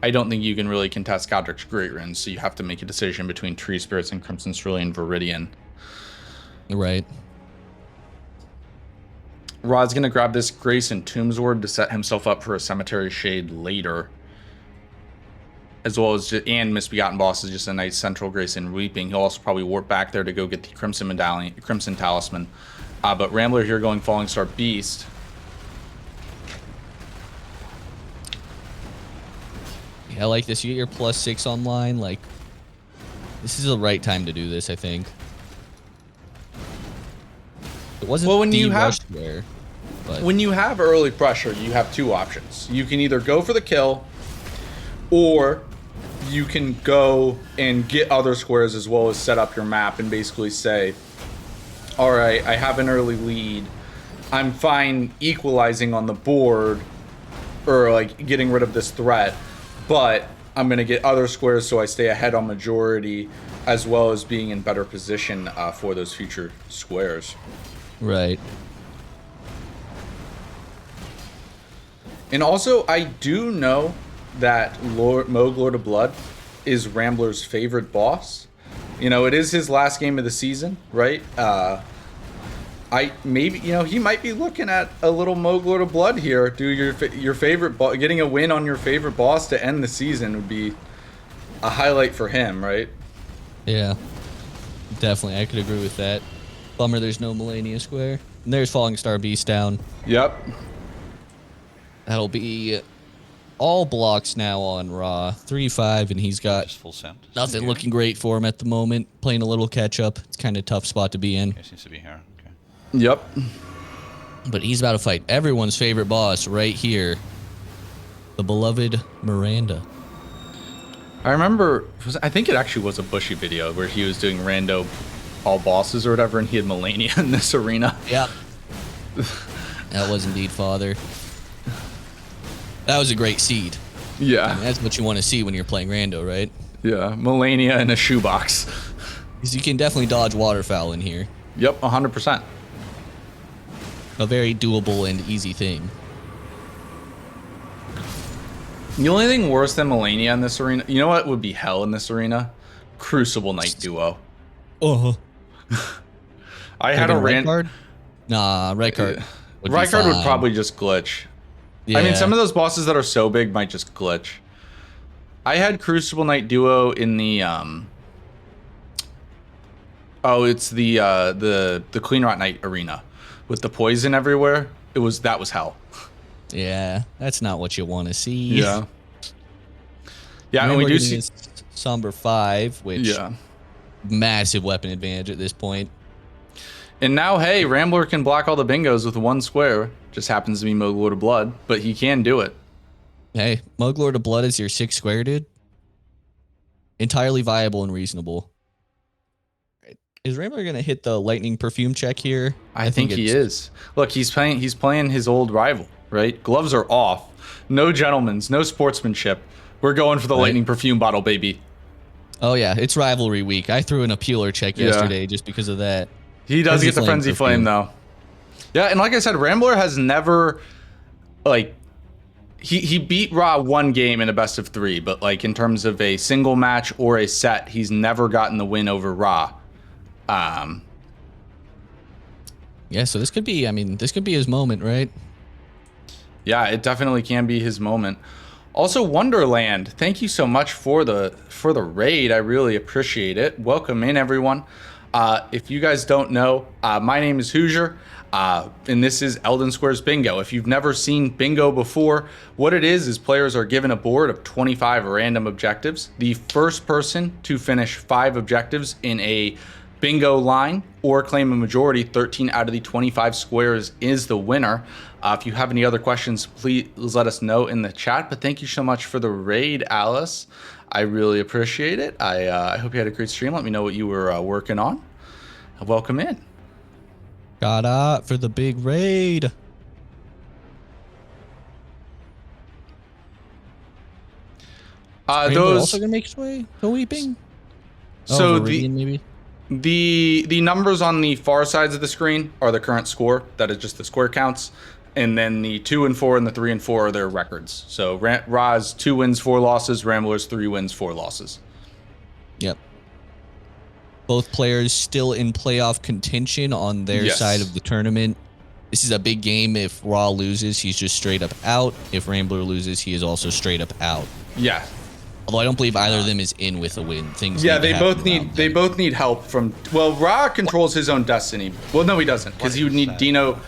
I don't think you can really contest Godric's Great Runes, so you have to make a decision between Tree Spirits and Crimson Cerulean Viridian. Right. Rod's going to grab this Grace and Tombsword to set himself up for a Cemetery Shade later. As well as, and Misbegotten Boss is just a nice central Grace and Weeping. He'll also probably warp back there to go get the Crimson Medallion, Crimson Talisman. But Rambler here going Falling Star Beast. Yeah, I like this. You get your +6 online. Like, this is the right time to do this, I think. It wasn't Well, when the you have- rush there, but When you have early pressure, you have two options. You can either go for the kill, or you can go and get other squares as well as set up your map and basically say, all right, I have an early lead. I'm fine equalizing on the board or like getting rid of this threat, but I'm going to get other squares so I stay ahead on majority as well as being in better position for those future squares. right. And also, I do know that Moog Lord of Blood is Rambler's favorite boss. You know, it is his last game of the season, right? He might be looking at a little Moog Lord of Blood here. Do your favorite getting a win on your favorite boss to end the season would be a highlight for him, right? Yeah, definitely. I could agree with that. Bummer there's no Melania Square. And there's Falling Star Beast down. Yep. That'll be all blocks now on Ra. 3-5, and he's got Just full send. nothing looking great for him at the moment. Playing a little catch-up. It's kind of a tough spot to be in. Okay, seems to be here. Okay. Yep. But he's about to fight everyone's favorite boss right here. The beloved Miranda. I remember, I think it actually was a Bushy video where he was doing rando all bosses or whatever, and he had Melania in this arena. Yep. That was indeed father. That was a great seed. Yeah. I mean, that's what you want to see when you're playing rando, right? Yeah. Melania in a shoebox. Because you can definitely dodge waterfowl in here. Yep, 100%. A very doable and easy thing. The only thing worse than Melania in this arena, you know what would be hell in this arena? Crucible Knight Duo. Oh. I had a red rant. card? Nah, red card. Red card would probably just glitch. Yeah. I mean, some of those bosses that are so big might just glitch. I had Crucible Knight Duo in the it's the Clean Rot Knight arena with the poison everywhere. That was hell. Yeah, that's not what you want to see. Yeah. Yeah, and we do see Somber 5, which massive weapon advantage at this point. And now, hey, Rambler can block all the bingos with one square. Just happens to be Muglord of Blood, but he can do it. Hey, Muglord of Blood is your 6 square, dude. Entirely viable and reasonable. Is Rambler gonna hit the lightning perfume check here? I think he is. Look, he's playing his old rival, right? Gloves are off. No gentlemen's, no sportsmanship. We're going for the lightning perfume bottle, baby. Oh yeah, it's rivalry week. I threw in a peeler check yesterday just because of that. He does get the frenzy flame though. Yeah, and like I said, Rambler has never like he beat Ra one game in a best of 3, but like in terms of a single match or a set, he's never gotten the win over Ra. Yeah, so this could be, this could be his moment, right? Yeah, it definitely can be his moment. Also, Wonderland, thank you so much for the raid. I really appreciate it. Welcome in, everyone. If you guys don't know, my name is Hoosier, and this is Elden Squares Bingo. If you've never seen Bingo before, what it is players are given a board of 25 random objectives. The first person to finish 5 objectives in a bingo line or claim a majority, 13 out of the 25 squares is the winner. If you have any other questions, please let us know in the chat. But thank you so much for the raid, Alice. I really appreciate it. I hope you had a great stream. Let me know what you were working on. Welcome in. Got up for the big raid. Those also gonna make his way to Weeping. So maybe. The numbers on the far sides of the screen are the current score. That is just the square counts. And then the 2 and 4 and the 3 and 4 are their records. So Ra's 2 wins, 4 losses. Rambler's 3 wins, 4 losses. Yep. Both players still in playoff contention on their side of the tournament. This is a big game. If Ra loses, he's just straight up out. If Rambler loses, he is also straight up out. Yeah. Although I don't believe either of them is in with a win. They both need help from. Well, Ra controls his own destiny. Well, no, he doesn't, because he would need Dino.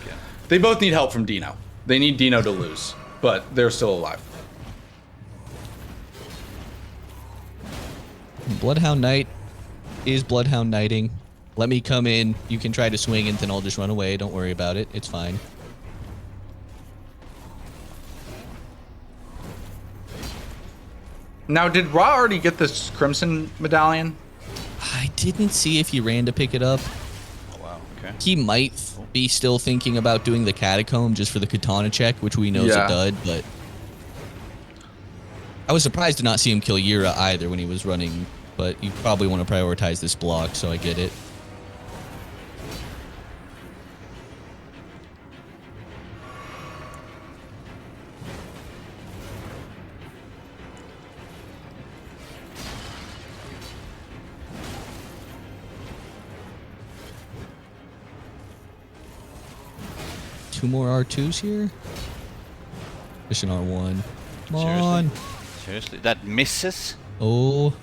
They both need help from Dino. They need Dino to lose, but they're still alive. Bloodhound Knight is Bloodhound Knighting. Let me come in. You can try to swing and then I'll just run away. Don't worry about it. It's fine. Now, did Ra already get this Crimson Medallion? I didn't see if he ran to pick it up. Oh, wow. Okay. He might be still thinking about doing the Catacomb just for the Katana check, which we know is a dud, but I was surprised to not see him kill Yira either when he was running, but you probably want to prioritize this block, so I get it. Two more R2s here. Just an R1. Come on. Seriously? That misses? Oh.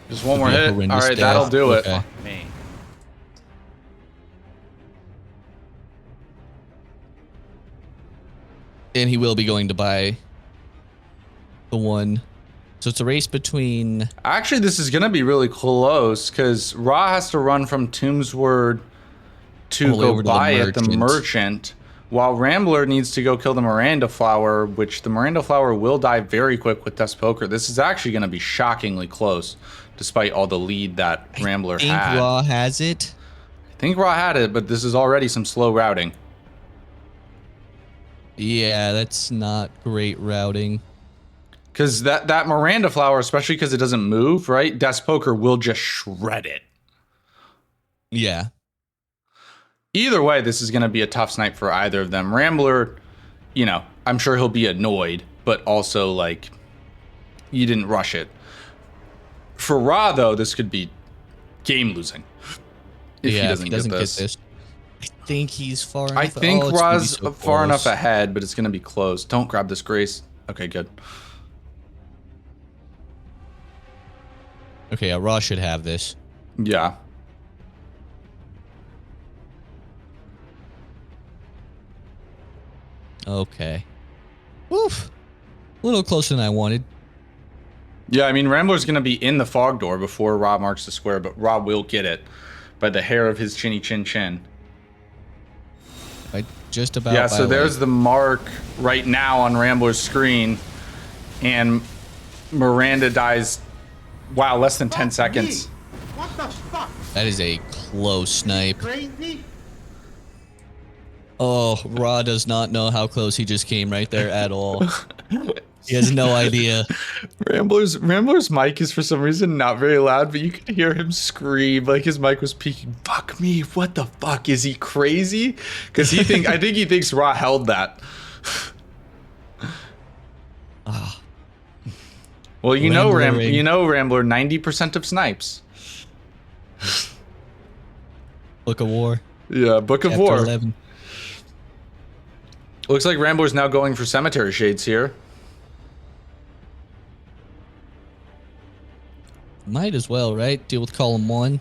Just one more hit. All right, that'll do it. Fuck me. And he will be going to buy the one. So it's a race between... Actually, this is going to be really close because Ra has to run from Tombsword to go buy it, the merchant, while Rambler needs to go kill the Miranda Flower, which the Miranda Flower will die very quick with Death's Poker. This is actually going to be shockingly close, despite all the lead that Rambler had. I think Ra has it. I think Ra had it, but this is already some slow routing. Yeah, that's not great routing. Because that Miranda Flower, especially because it doesn't move, right? Death's Poker will just shred it. Yeah. Either way, this is going to be a tough snipe for either of them. Rambler, you know, I'm sure he'll be annoyed, but also, like, you didn't rush it. For Ra, though, this could be game-losing if he doesn't get this. I think he's far enough. I think Ra's far enough ahead, but it's going to be close. Don't grab this, Grace. Okay, good. Okay, Ra should have this. Yeah. Okay. Oof. A little closer than I wanted. Yeah, I mean, Rambler's going to be in the fog door before Ra marks the square, but Ra will get it by the hair of his chinny chin chin. Just about. Yeah, so there's the mark right now on Rambler's screen, and Miranda dies. Wow, less than 10 seconds. Me. What the fuck? That is a close snipe. Crazy? Oh, Ra does not know how close he just came right there at all. He has no idea. Rambler's mic is for some reason not very loud, but you could hear him scream like his mic was peaking. Fuck me, what the fuck? Is he crazy? Because I think he thinks Ra held that. Well, you know Rambler 90% of snipes. Book of War. Yeah, Book of Chapter War. 11. Looks like Rambler's now going for cemetery shades here. Might as well, right? Deal with column 1.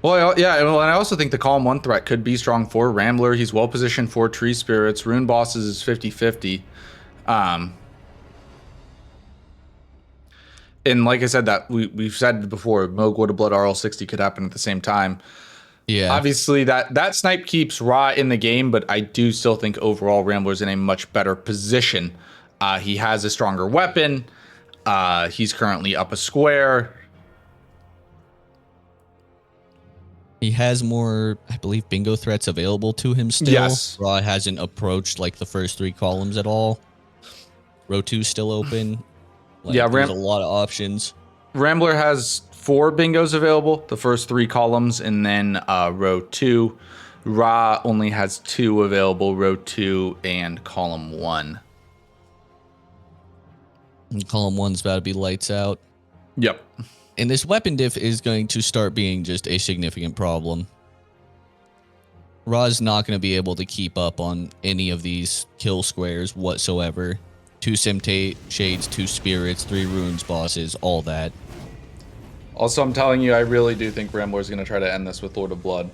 Well, and I also think the column 1 threat could be strong for Rambler. He's well positioned for tree spirits. Rune bosses is 50-50. And like I said, that we've said before, Moog, Wood of Blood, RL60 could happen at the same time. Yeah. Obviously, that snipe keeps Ra in the game, but I do still think overall Rambler's in a much better position. He has a stronger weapon. He's currently up a square. He has more, I believe, bingo threats available to him still. Yes. Ra hasn't approached like the first 3 columns at all. Row 2's still open. Yeah, there's a lot of options. Rambler has 4 bingos available, the first 3 columns, and then row 2. Ra only has 2 available, row 2 and column 1. And column 1's about to be lights out. Yep. And this weapon diff is going to start being just a significant problem. Ra's not going to be able to keep up on any of these kill squares whatsoever. 2 Simtate Shades, 2 Spirits, 3 Runes bosses, all that. Also, I'm telling you, I really do think Rambler's going to try to end this with Lord of Blood.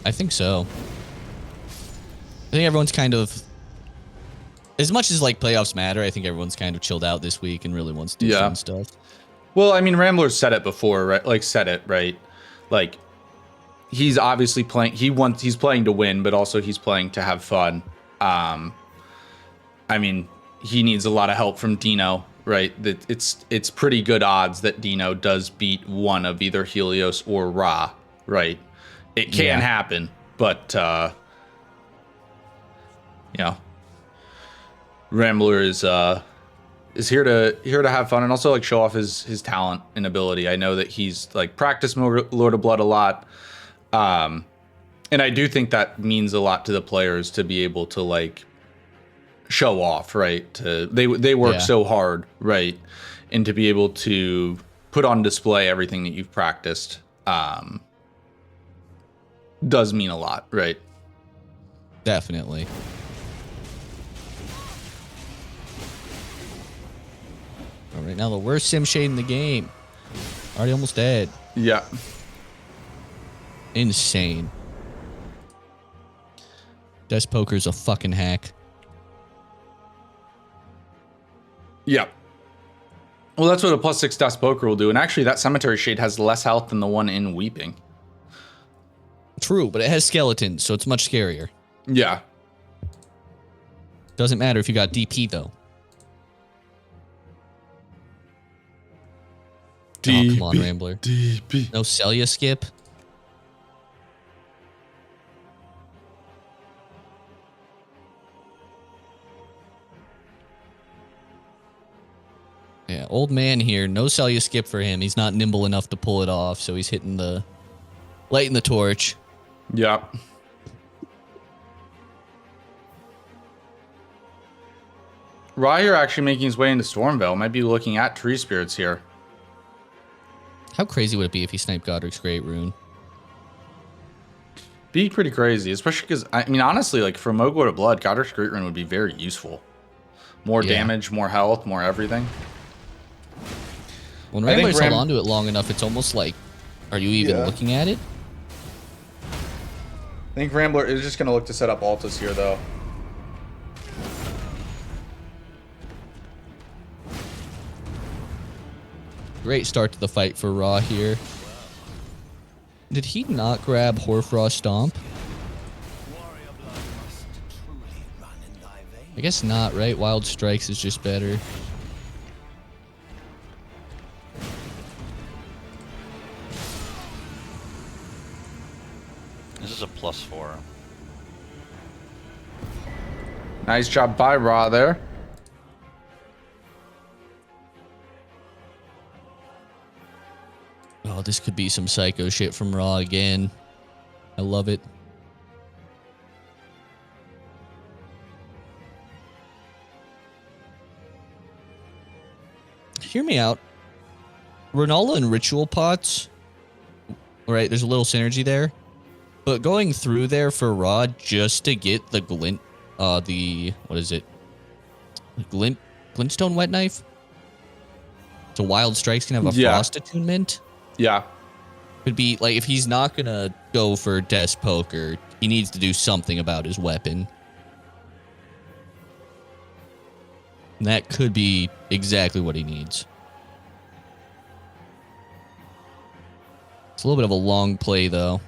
I think so. I think everyone's kind of... As much as like playoffs matter, I think everyone's kind of chilled out this week and really wants to do fun stuff. Well, I mean, Rambler's said it before, right? Like, said it, right? Like, he's obviously playing... He's playing to win, but also he's playing to have fun. I mean, he needs a lot of help from Dino, right? That it's pretty good odds that Dino does beat one of either Helios or Ra, right? It can happen, but you know, Rambler is here to have fun and also like show off his talent and ability. I know that he's like practiced Lord of Blood a lot, and I do think that means a lot to the players to be able to like show off, right? They work so hard, right? And to be able to put on display everything that you've practiced does mean a lot, right? Definitely. All right, now the worst sim shade in the game. Already almost dead. Yeah. Insane. Desk Poker's a fucking hack. Yeah. Well, that's what a +6 Death Poker will do. And actually, that Cemetery Shade has less health than the one in Weeping. True, but it has skeletons, so it's much scarier. Yeah. Doesn't matter if you got DP, though. DP, oh, come on, Rambler. DP. No Celia skip? Yeah, old man here. No Celia skip for him. He's not nimble enough to pull it off, so he's hitting the... lighting the torch. Yeah. Ra here actually making his way into Stormvale. Might be looking at Tree Spirits here. How crazy would it be if he sniped Godric's Great Rune? Be pretty crazy, especially because, I mean, honestly, like, for Moog of Blood, Godric's Great Rune would be very useful. More damage, more health, more everything. When Rambler's held onto it long enough, it's almost like, are you even looking at it? I think Rambler is just going to look to set up Altus here, though. Great start to the fight for Raw here. Did he not grab Hoarfrost Stomp? I guess not, right? Wild Strikes is just better. This is a +4. Nice job by Ra there. Oh, this could be some psycho shit from Raw again. I love it. Hear me out. Renola and Ritual Pots. Right, there's a little synergy there. But going through there for Raw just to get the glint, what is it? Glintstone Wet Knife? So Wild Strikes can have a Frost attunement? Yeah. Could be, like, if he's not going to go for Death's Poker, he needs to do something about his weapon. And that could be exactly what he needs. It's a little bit of a long play, though.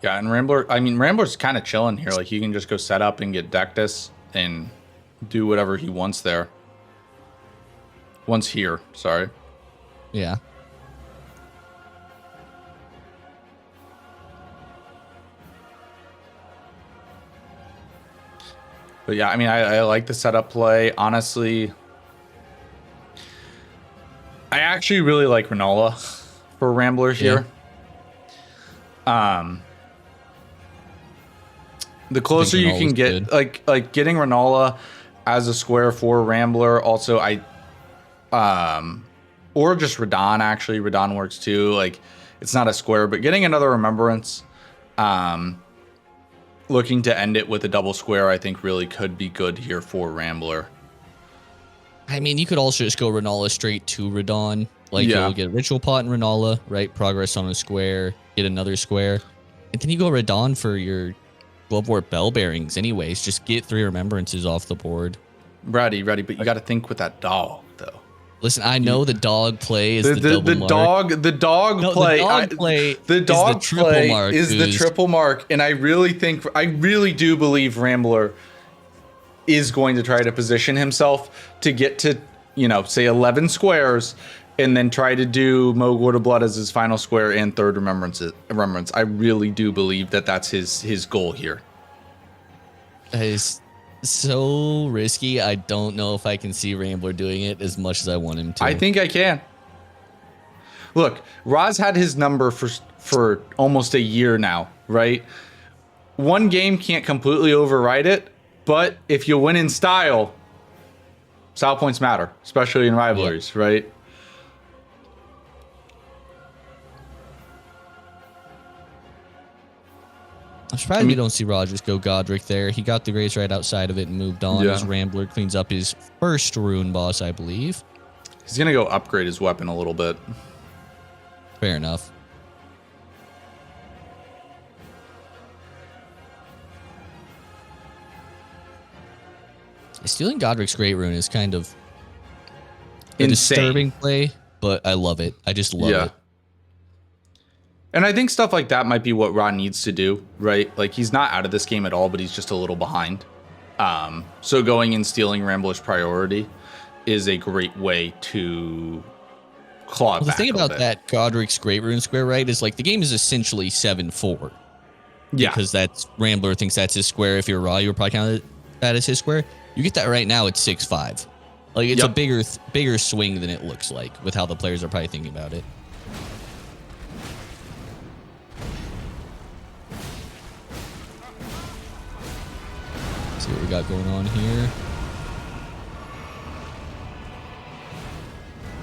Yeah, and Rambler's kind of chilling here. Like, he can just go set up and get Dectus and do whatever he wants there. Once here, sorry. Yeah. But yeah, I mean, I like the setup play. Honestly, I actually really like Renola for Rambler here. The closer you can get, like getting Renola as a square for Rambler. Also, or just Radon. Actually, Radon works too. Like, it's not a square, but getting another Remembrance, looking to end it with a double square, I think really could be good here for Rambler. I mean, you could also just go Renola straight to Radon. Like, you'll get Ritual Pot and Renola, right? Progress on a square, get another square. And then you go Radon for your Glovewort Bell Bearings anyways. Just get 3 Remembrances off the board. Ready, but you got to think with that dog, though. Listen, I know the dog play is the double mark. The dog play is the triple mark, and I really do believe Rambler is going to try to position himself to get to, say 11 squares, and then try to do Mogwart of Blood as his final square and 3rd Remembrance. I really do believe that that's his goal here. That is so risky. I don't know if I can see Rambler doing it as much as I want him to. I think I can. Look, Roz had his number for almost a year now, right? One game can't completely override it, but if you win in style points matter, especially in rivalries, right? I'm surprised we don't see Rogers go Godric there. He got the Grace right outside of it and moved on as Rambler cleans up his first rune boss, I believe. He's going to go upgrade his weapon a little bit. Fair enough. Stealing Godric's Great Rune is kind of a disturbing play, but I love it. I just love it. And I think stuff like that might be what Ron needs to do, right? Like, he's not out of this game at all, but he's just a little behind. So going and stealing Rambler's priority is a great way to claw back. The thing about that Godric's Great Rune square, right, is like the game is essentially 7-4. Yeah. Because that's Rambler thinks that's his square. If you're Raw, you would probably count that as his square. You get that right now, it's 6-5. Like, it's a bigger swing than it looks like with how the players are probably thinking about it. See what we got going on here.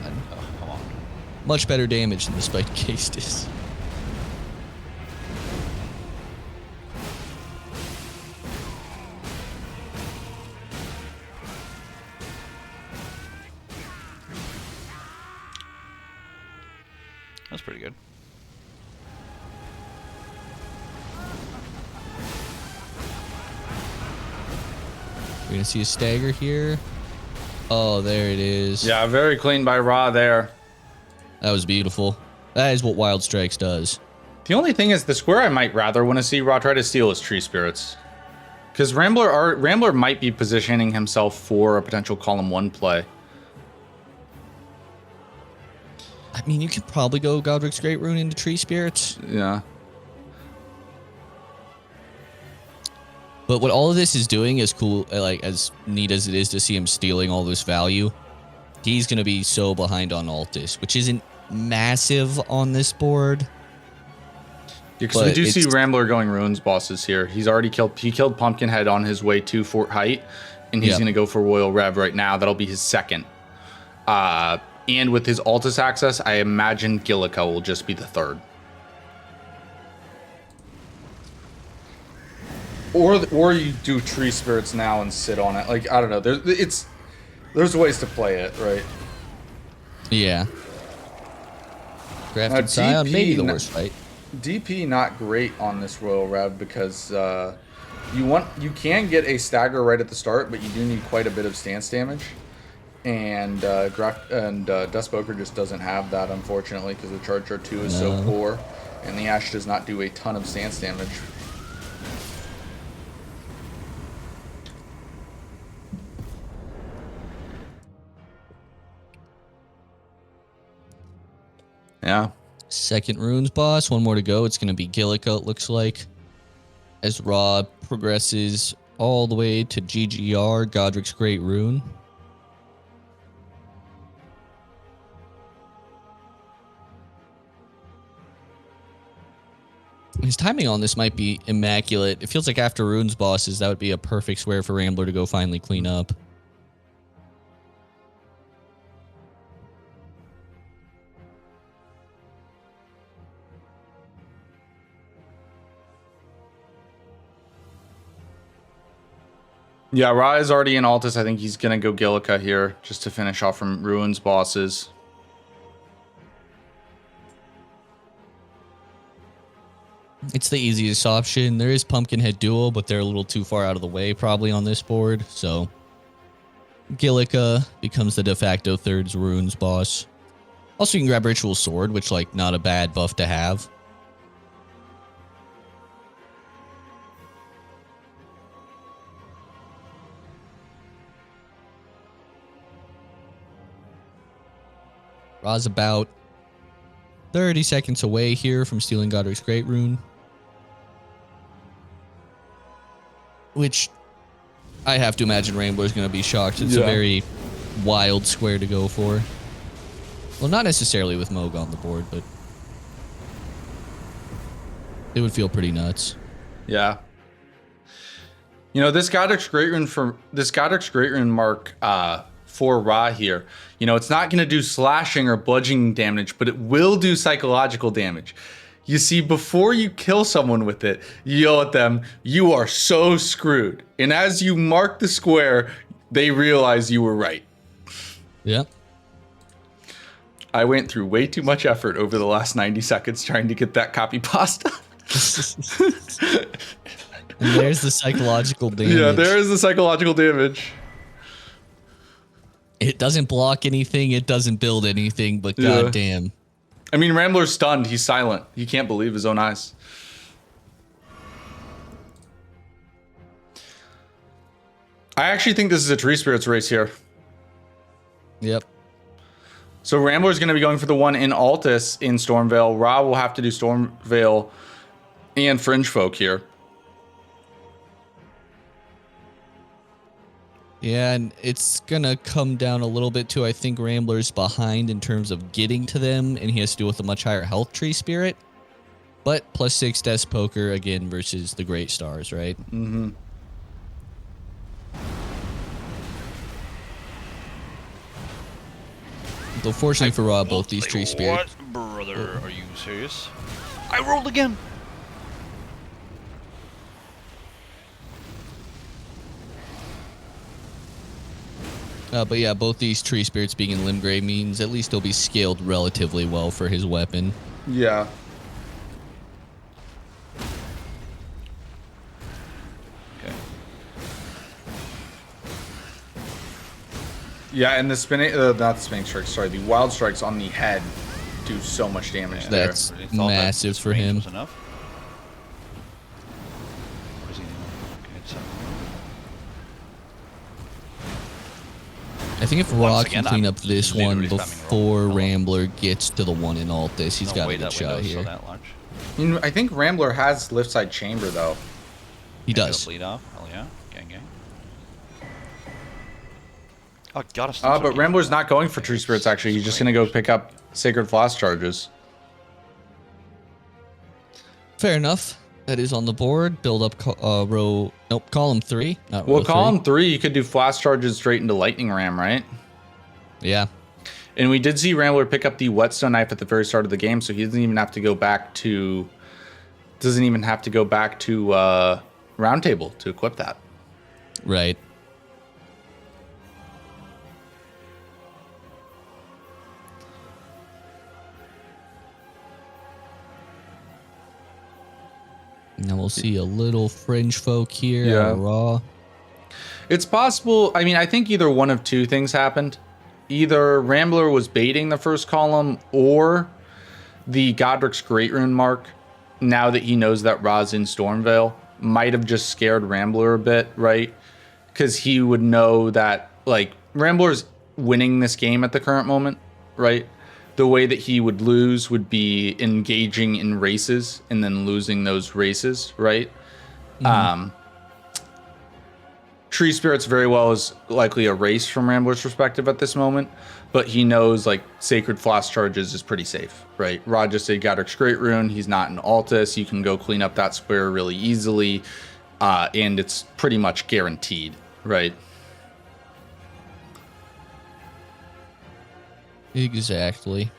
Come on. Much better damage than the Spiked Castus. That's pretty good. We're going to see a stagger here. Oh, there it is. Yeah, very clean by Ra there. That was beautiful. That is what Wild Strikes does. The only thing is the square I might rather want to see Ra try to steal is Tree Spirits. Because Rambler might be positioning himself for a potential column 1 play. I mean, you could probably go Godric's Great Rune into Tree Spirits. Yeah. But what all of this is doing is cool, like as neat as it is to see him stealing all this value. He's going to be so behind on Altus, which isn't massive on this board. Yeah, because we do see Rambler going Runes bosses here. He's already killed Pumpkinhead on his way to Fort Height, and he's going to go for Royal Rev right now. That'll be his second. And with his Altus access, I imagine Gillica will just be the third. Or you do Tree Spirits now and sit on it. Like, I don't know. There's ways to play it, right? Yeah. Grafted Scion, maybe the worst fight. DP not great on this Royal Rev because you can get a stagger right at the start, but you do need quite a bit of stance damage. And Dustpoker just doesn't have that, unfortunately, because the Charge R2 is so poor, and the Ash does not do a ton of stance damage. Yeah. Second Runes boss, one more to go. It's going to be Gillica, it looks like. As Ra progresses all the way to GGR, Godric's Great Rune. His timing on this might be immaculate. It feels like after Runes bosses, that would be a perfect square for Rambler to go finally clean up. Yeah, Ra is already in Altus. I think he's going to go Gillica here just to finish off from Ruins bosses. It's the easiest option. There is Pumpkinhead Duel, but they're a little too far out of the way probably on this board. So Gillica becomes the de facto third Runes boss. Also, you can grab Ritual Sword, which, like, not a bad buff to have. Ra's about 30 seconds away here from stealing Godric's Great Rune. Which I have to imagine Rambler's going to be shocked. It's a very wild square to go for. Well, not necessarily with Moog on the board, but it would feel pretty nuts. Yeah. You know, this Godric's Great Rune mark for Ra here, you know, it's not going to do slashing or bludgeoning damage, but it will do psychological damage. You see, before you kill someone with it, you yell at them, "You are so screwed." And as you mark the square, they realize you were right. Yep. I went through way too much effort over the last 90 seconds trying to get that copy pasta. And there's the psychological damage. Yeah, there is the psychological damage. It doesn't block anything. It doesn't build anything, but goddamn. I mean, Rambler's stunned. He's silent. He can't believe his own eyes. I actually think this is a Tree Spirits race here. Yep. So Rambler's going to be going for the one in Altus in Stormveil. Ra will have to do Stormveil and Fringe Folk here. Yeah, and it's going to come down a little bit too. I think Rambler's behind in terms of getting to them, and he has to deal with a much higher health Tree Spirit. But +6 Death Poker again versus the Great Stars, right? Mm-hmm. Though fortunately for Ra, both these Tree Spirits. What, brother? Are you serious? I rolled again. But yeah, both these Tree Spirits being in Limgrave means at least they'll be scaled relatively well for his weapon. Yeah. Okay. Yeah, and the spinning, not the spinning strikes, sorry, the wild strikes on the head do so much damage there. That's Really thought that massive this for range him. was enough. What is he doing? Okay, it's I think if Raw Once can again, clean I'm up this one literally spamming before Raw. Rambler gets to the 1 in Altus, he's no got way a good that shot window's so here. that large. I think Rambler has lift side chamber though. He Maybe does. it'll bleed off. Hell yeah. Gang gang. Oh, got us. But Rambler's not going for Tree Spirits actually. He's just gonna go pick up Sacred Flask charges. Fair enough. That is on the board. Build up column 3. Not Well, row column 3, you could do Flask charges straight into Lightning Ram, right? 3. Yeah. And we did see Rambler pick up the Whetstone Knife at the very start of the game, so he doesn't even have to go back to Roundtable to equip that. Right. Now we'll see a little fringe folk here. Yeah. Raw. It's possible. I mean, I think either one of two things happened. Either Rambler was baiting the first column, or the Godric's Great Rune mark, now that he knows that Ra's in Stormveil, might have just scared Rambler a bit, right? Because he would know that, like, Rambler's winning this game at the current moment, right? The way that he would lose would be engaging in races and then losing those races, right? Tree Spirits very well is likely a race from Rambler's perspective at this moment, but he knows like Sacred Flask charges is pretty safe, right? Rod just did Godric's Great Rune. He's not in Altus. You can go clean up that square really easily, and it's pretty much guaranteed, right? Exactly.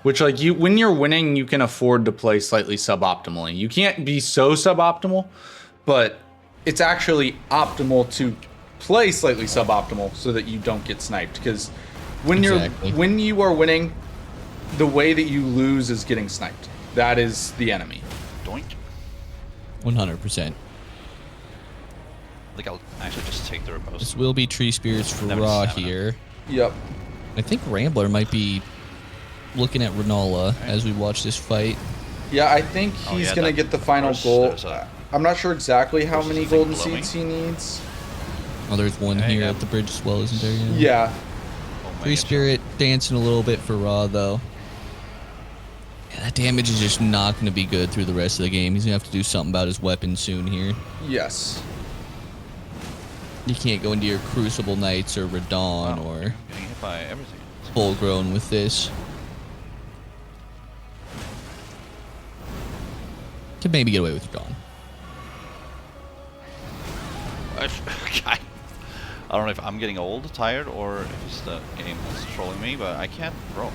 Which, like, when you're winning, you can afford to play slightly suboptimally. You can't be so suboptimal, but it's actually optimal to play slightly suboptimal so that you don't get sniped. Because when you are winning, the way that you lose is getting sniped. That is the enemy. Doink. 100%. I think I'll actually just take the riposte. This will be Tree Spirits for Never Raw stamina. here. Yep. I think Rambler might be looking at Renola as we watch this fight. Yeah, I think he's yeah, going to that- get the final there's- goal. there's a- I'm not sure exactly how there's many a thing golden glowing. seeds he needs. Oh, there's one Hey, here yeah. at the bridge as well, isn't there? Yeah. Oh my Tree gosh. Spirit dancing a little bit for Raw, though. Yeah, that damage is just not going to be good through the rest of the game. He's going to have to do something about his weapon soon here. Yes. You can't go into your Crucible Knights or Radon Wow, or getting hit by everything. Full Grown with this. Could maybe get away with Radon. I don't know if I'm getting old, tired, or if it's the game that's trolling me, but I can't roll.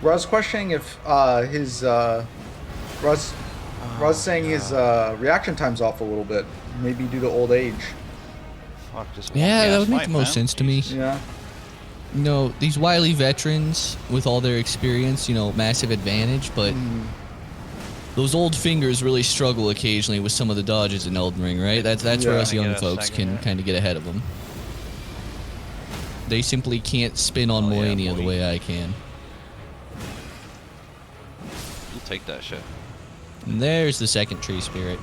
Russ questioning if Russ saying his reaction time's off a little bit, maybe due to old age. Fuck, just Yeah, that would make fight, the most man. sense to me. Jesus. Yeah. You know, these wily veterans with all their experience, you know, massive advantage, but those old fingers really struggle occasionally with some of the dodges in Elden Ring, right? That's where Yeah. us young Get a folks second can here. kind of get ahead of them. They simply can't spin on Oh, yeah, Moenia the boy. way I can. You'll take that shit. And there's the second Tree Spirit.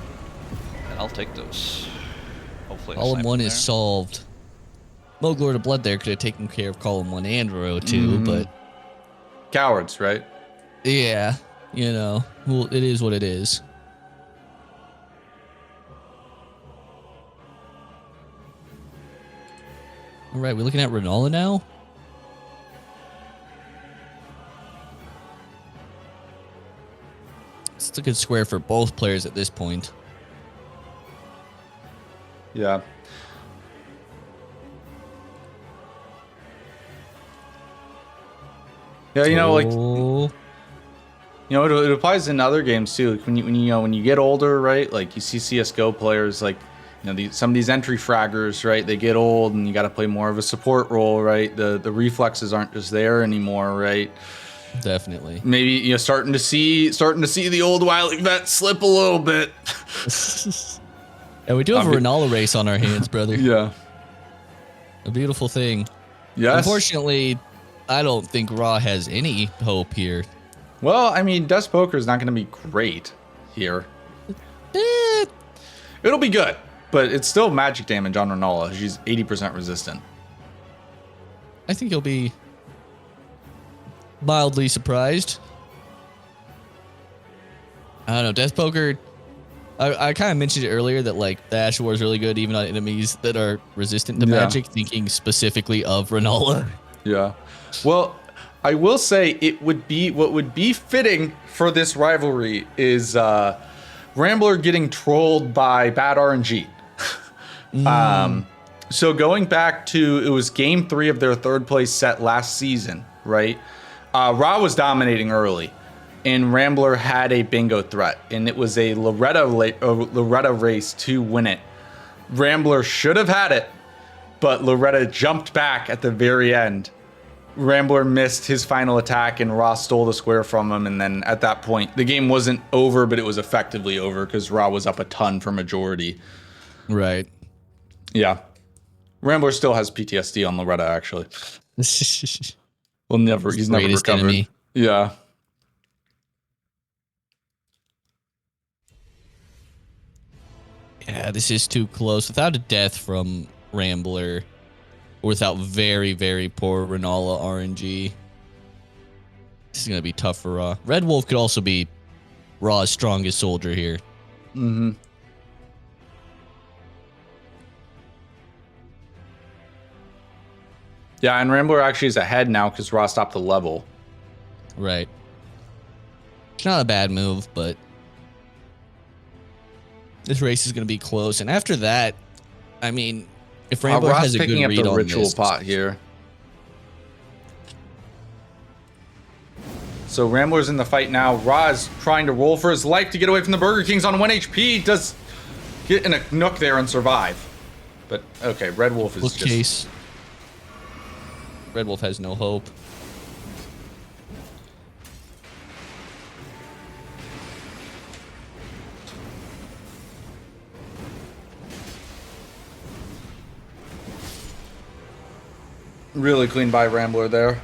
And I'll take those. Hopefully, I'll Column snipe 1 them is there. solved. Moglord of Blood there could have taken care of Column 1 and Row 2, but Cowards, right? yeah, you know, well, it is what it is. All right, we're looking at Renola now. It's a good square for both players at this point. Yeah. Yeah, you know, like, Oh, you know, it applies in other games too. Like when you get older, right? Like you see CS:GO players, like, you know, some of these entry fraggers, right? They get old, and you got to play more of a support role, right? The reflexes aren't just there anymore, right? definitely. Maybe, you know, starting to see the old wily vet slip a little bit. And we do have a Renala race on our hands, brother. Yeah. A beautiful thing. Yes. Unfortunately, I don't think Ra has any hope here. Well, I mean, Despoker is not going to be great here. It'll be good, but it's still magic damage on Renala. She's 80% resistant. I think he'll be mildly surprised. I don't know. Despoker, I kind of mentioned it earlier that like the Ash War is really good even on enemies that are resistant to magic, thinking specifically of Renala. Yeah. Well, I will say what would be fitting for this rivalry is Rambler getting trolled by bad RNG. So going back to, it was game 3 of their 3rd place set last season, right? Ra was dominating early, and Rambler had a bingo threat, and it was a Loretta race to win it. Rambler should have had it, but Loretta jumped back at the very end. Rambler missed his final attack, and Ra stole the square from him, and then at that point, the game wasn't over, but it was effectively over because Ra was up a ton for majority. Right. Yeah. Rambler still has PTSD on Loretta, actually. He's never recovered. Enemy. Yeah. Yeah, this is too close. Without a death from Rambler, or without very, very poor Renala RNG, this is going to be tough for Ra. Red Wolf could also be Ra's strongest soldier here. Mm-hmm. Yeah, and Rambler actually is ahead now because Ra stopped the level. Right. It's not a bad move, but this race is going to be close. And after that, I mean, if Rambler has a good read on this... picking up the ritual pot here. So Rambler's in the fight now. Ra is trying to roll for his life to get away from the Burger Kings on 1 HP. Does get in a nook there and survive. But, okay, Red Wolf is just... Red Wolf has no hope. Really clean by Rambler there.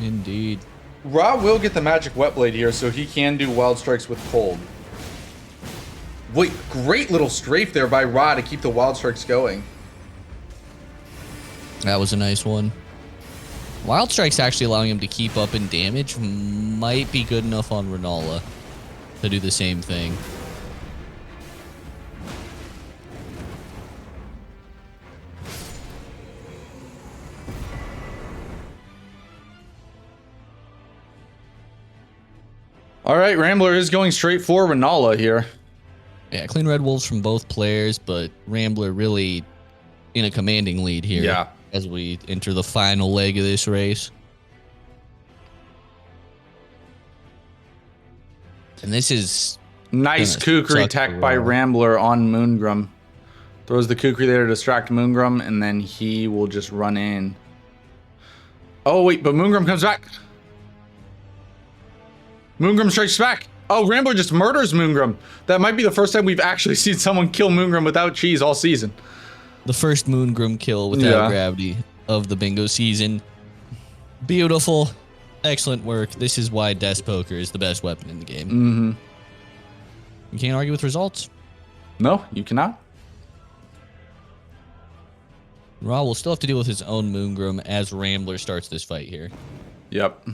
Indeed. Ra will get the magic wet blade here, so he can do wild strikes with cold. Wait, great little strafe there by Ra to keep the wild strikes going. That was a nice one. Wild Strike's actually allowing him to keep up in damage. Might be good enough on Renala to do the same thing. All right, Rambler is going straight for Renala here. Yeah, clean Red Wolves from both players, but Rambler really in a commanding lead here. Yeah. As we enter the final leg of this race. And this is... Nice Kukri tech by Rambler on Moongrum. Throws the Kukri there to distract Moongrum, and then he will just run in. Oh, wait, but Moongrum comes back. Moongrum strikes back. Oh, Rambler just murders Moongrum. That might be the first time we've actually seen someone kill Moongrum without cheese all season. The first Moongrum kill without gravity of the bingo season. Beautiful. Excellent work. This is why Despoker is the best weapon in the game. Mm-hmm. You can't argue with results. No, you cannot. Ra will still have to deal with his own Moongrum as Rambler starts this fight here. Yep.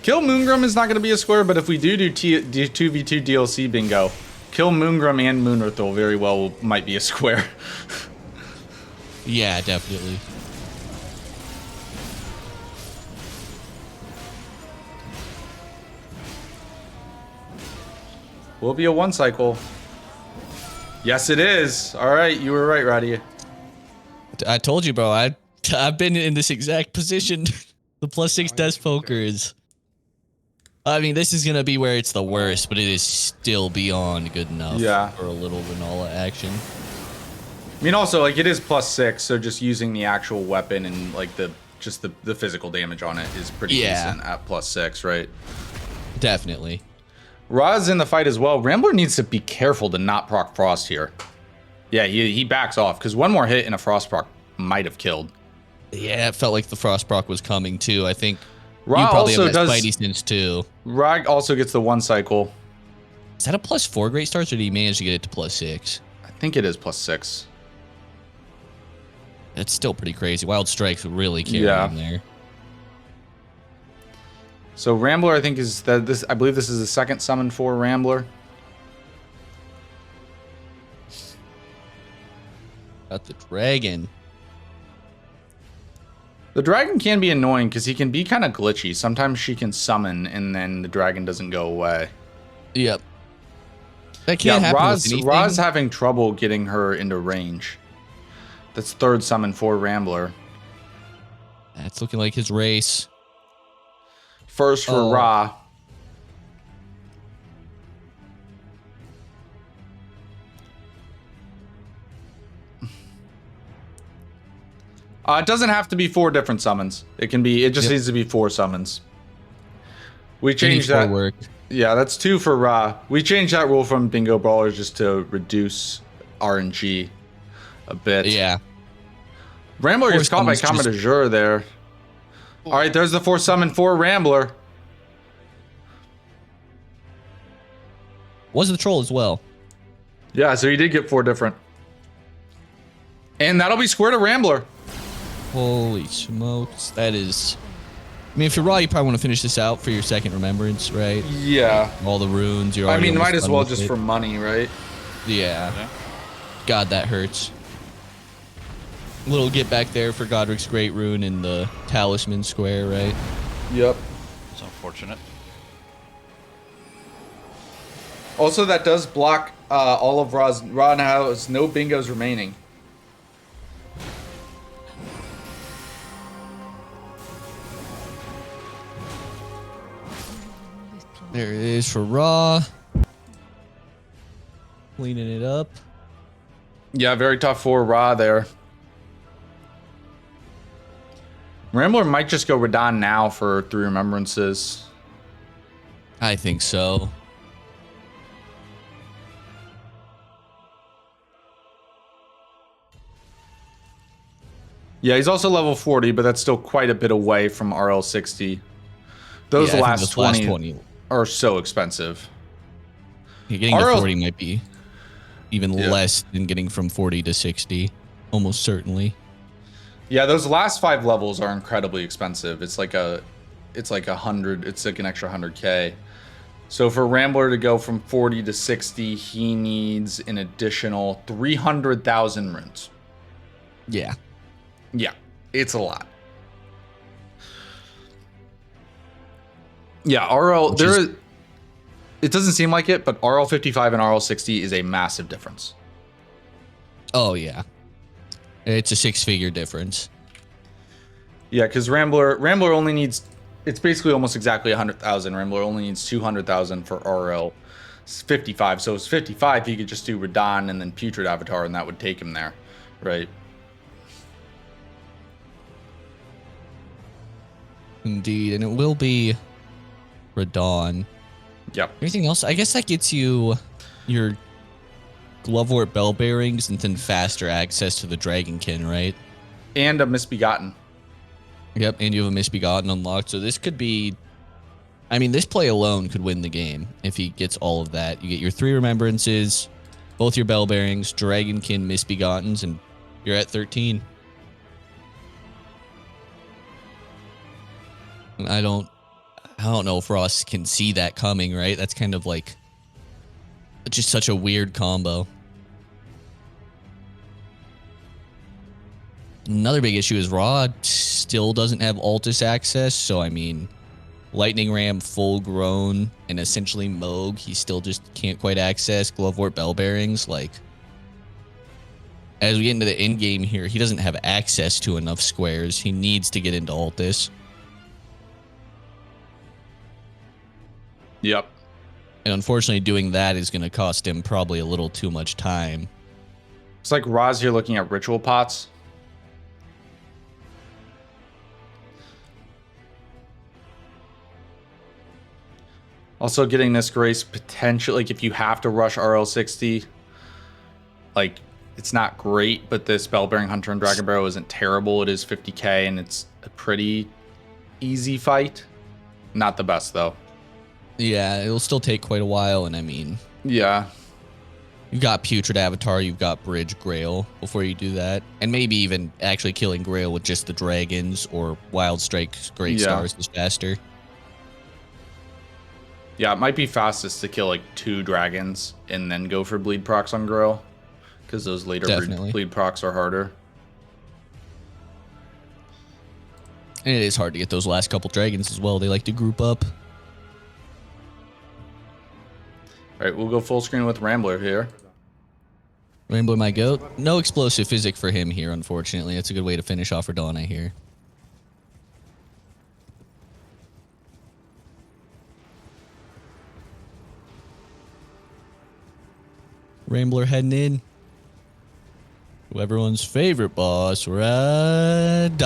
Kill Moongrum is not going to be a square, but if we do 2v2 DLC bingo, kill Moongrum and Moonrithel very well might be a square. Yeah, definitely. Will be a 1 cycle. Yes, it is. All right, you were right, Roddy. I told you, bro. I've been in this exact position. The +6 Despoker is... I mean, this is going to be where it's the worst, but it is still beyond good enough for a little Renala action. I mean, also, like, it is +6, so just using the actual weapon and, like, the physical damage on it is pretty decent at +6, right? Definitely. Ra's in the fight as well. Rambler needs to be careful to not proc Frost here. Yeah, he backs off because one more hit and a Frost proc might have killed. Yeah, it felt like the Frost proc was coming too. I think Ra you probably also have that does. Spidey sense too. Ra also gets the 1 cycle. Is that a +4 great starts, or did he manage to get it to +6? I think it is +6. That's still pretty crazy. Wild Strike's really carrying him there. So Rambler, I think is that this. I believe this is the second summon for Rambler. Got the dragon. The dragon can be annoying because he can be kind of glitchy. Sometimes she can summon and then the dragon doesn't go away. Yep. That can't happen with anything. Ra's having trouble getting her into range. That's third summon for Rambler. That's looking like his race. First for Ra. It doesn't have to be 4 different summons. It can be. It just needs to be 4 summons. We changed that. Work. Yeah, that's 2 for Ra. We changed that rule from Bingo Brawlers just to reduce RNG a bit. Yeah. Rambler gets caught by Comet Azure there. All right, there's the 4 summon for Rambler. Was the troll as well. Yeah, so he did get 4 different. And that'll be square to Rambler. Holy smokes. That is... I mean, if you're Raw, you probably want to finish this out for your second remembrance, right? Yeah. All the runes. You're I mean, almost might as done well with just it. for money, right? Yeah. God, that hurts. Little get back there for Godric's Great Rune in the Talisman Square, right? Yep. It's unfortunate. Also, that does block all of Ra's. Ra now has no bingos remaining. There it is for Raw. Cleaning it up. Yeah, very tough for Ra there. Rambler might just go Radon now for 3 remembrances. I think so. Yeah, he's also level 40, but that's still quite a bit away from RL 60. Those Yeah, I think last 20 are so expensive. Yeah, getting RL to 40 might be even less than getting from 40 to 60. Almost certainly. Yeah, those last 5 levels are incredibly expensive. It's like an extra 100K. So for Rambler to go from 40 to 60, he needs an additional 300,000 runes. Yeah. Yeah, it's a lot. Yeah, RL it doesn't seem like it, but RL 55 and RL 60 is a massive difference. Oh, yeah. It's a 6-figure difference. Yeah, because Rambler only needs, it's basically almost exactly 100,000. Rambler only needs 200,000 for RL 55. So it's 55, he could just do Radon and then Putrid Avatar, and that would take him there, right? Indeed, and it will be Radon. Yep. Anything else? I guess that gets you your Glovewort Bell Bearings and then faster access to the Dragonkin, right? And a Misbegotten. Yep, and you have a Misbegotten unlocked. So this could be... I mean, this play alone could win the game if he gets all of that. You get your 3 Remembrances, both your Bell Bearings, Dragonkin, Misbegottens, and you're at 13. I don't know if Ross can see that coming, right? That's kind of like just such a weird combo. Another big issue is Raw still doesn't have Altus access, so I mean, Lightning Ram full grown and essentially Moog, he still just can't quite access Glovewort Bell Bearings. Like, as we get into the end game here, he doesn't have access to enough squares. He needs to get into Altus. Yep. And unfortunately, doing that is going to cost him probably a little too much time. It's like Roz here looking at ritual pots. Also, getting this Grace potentially, like if you have to rush RL60, like it's not great, but the Spellbearing Hunter and Dragon Barrow isn't terrible. It is 50k and it's a pretty easy fight. Not the best though. Yeah, it'll still take quite a while, and I mean, Yeah. you've got Putrid Avatar, you've got Bridge Grail before you do that, and maybe even actually killing Grail with just the dragons or Wild Strike Great Stars is faster. Yeah, it might be fastest to kill like 2 dragons and then go for bleed procs on Grail, because those later bleed procs are harder. And it is hard to get those last couple dragons as well. They like to group up. All right, we'll go full screen with Rambler here. Rambler my goat. No explosive physic for him here, unfortunately. That's a good way to finish off Radon, I hear. Rambler heading in. Everyone's favorite boss, Radon.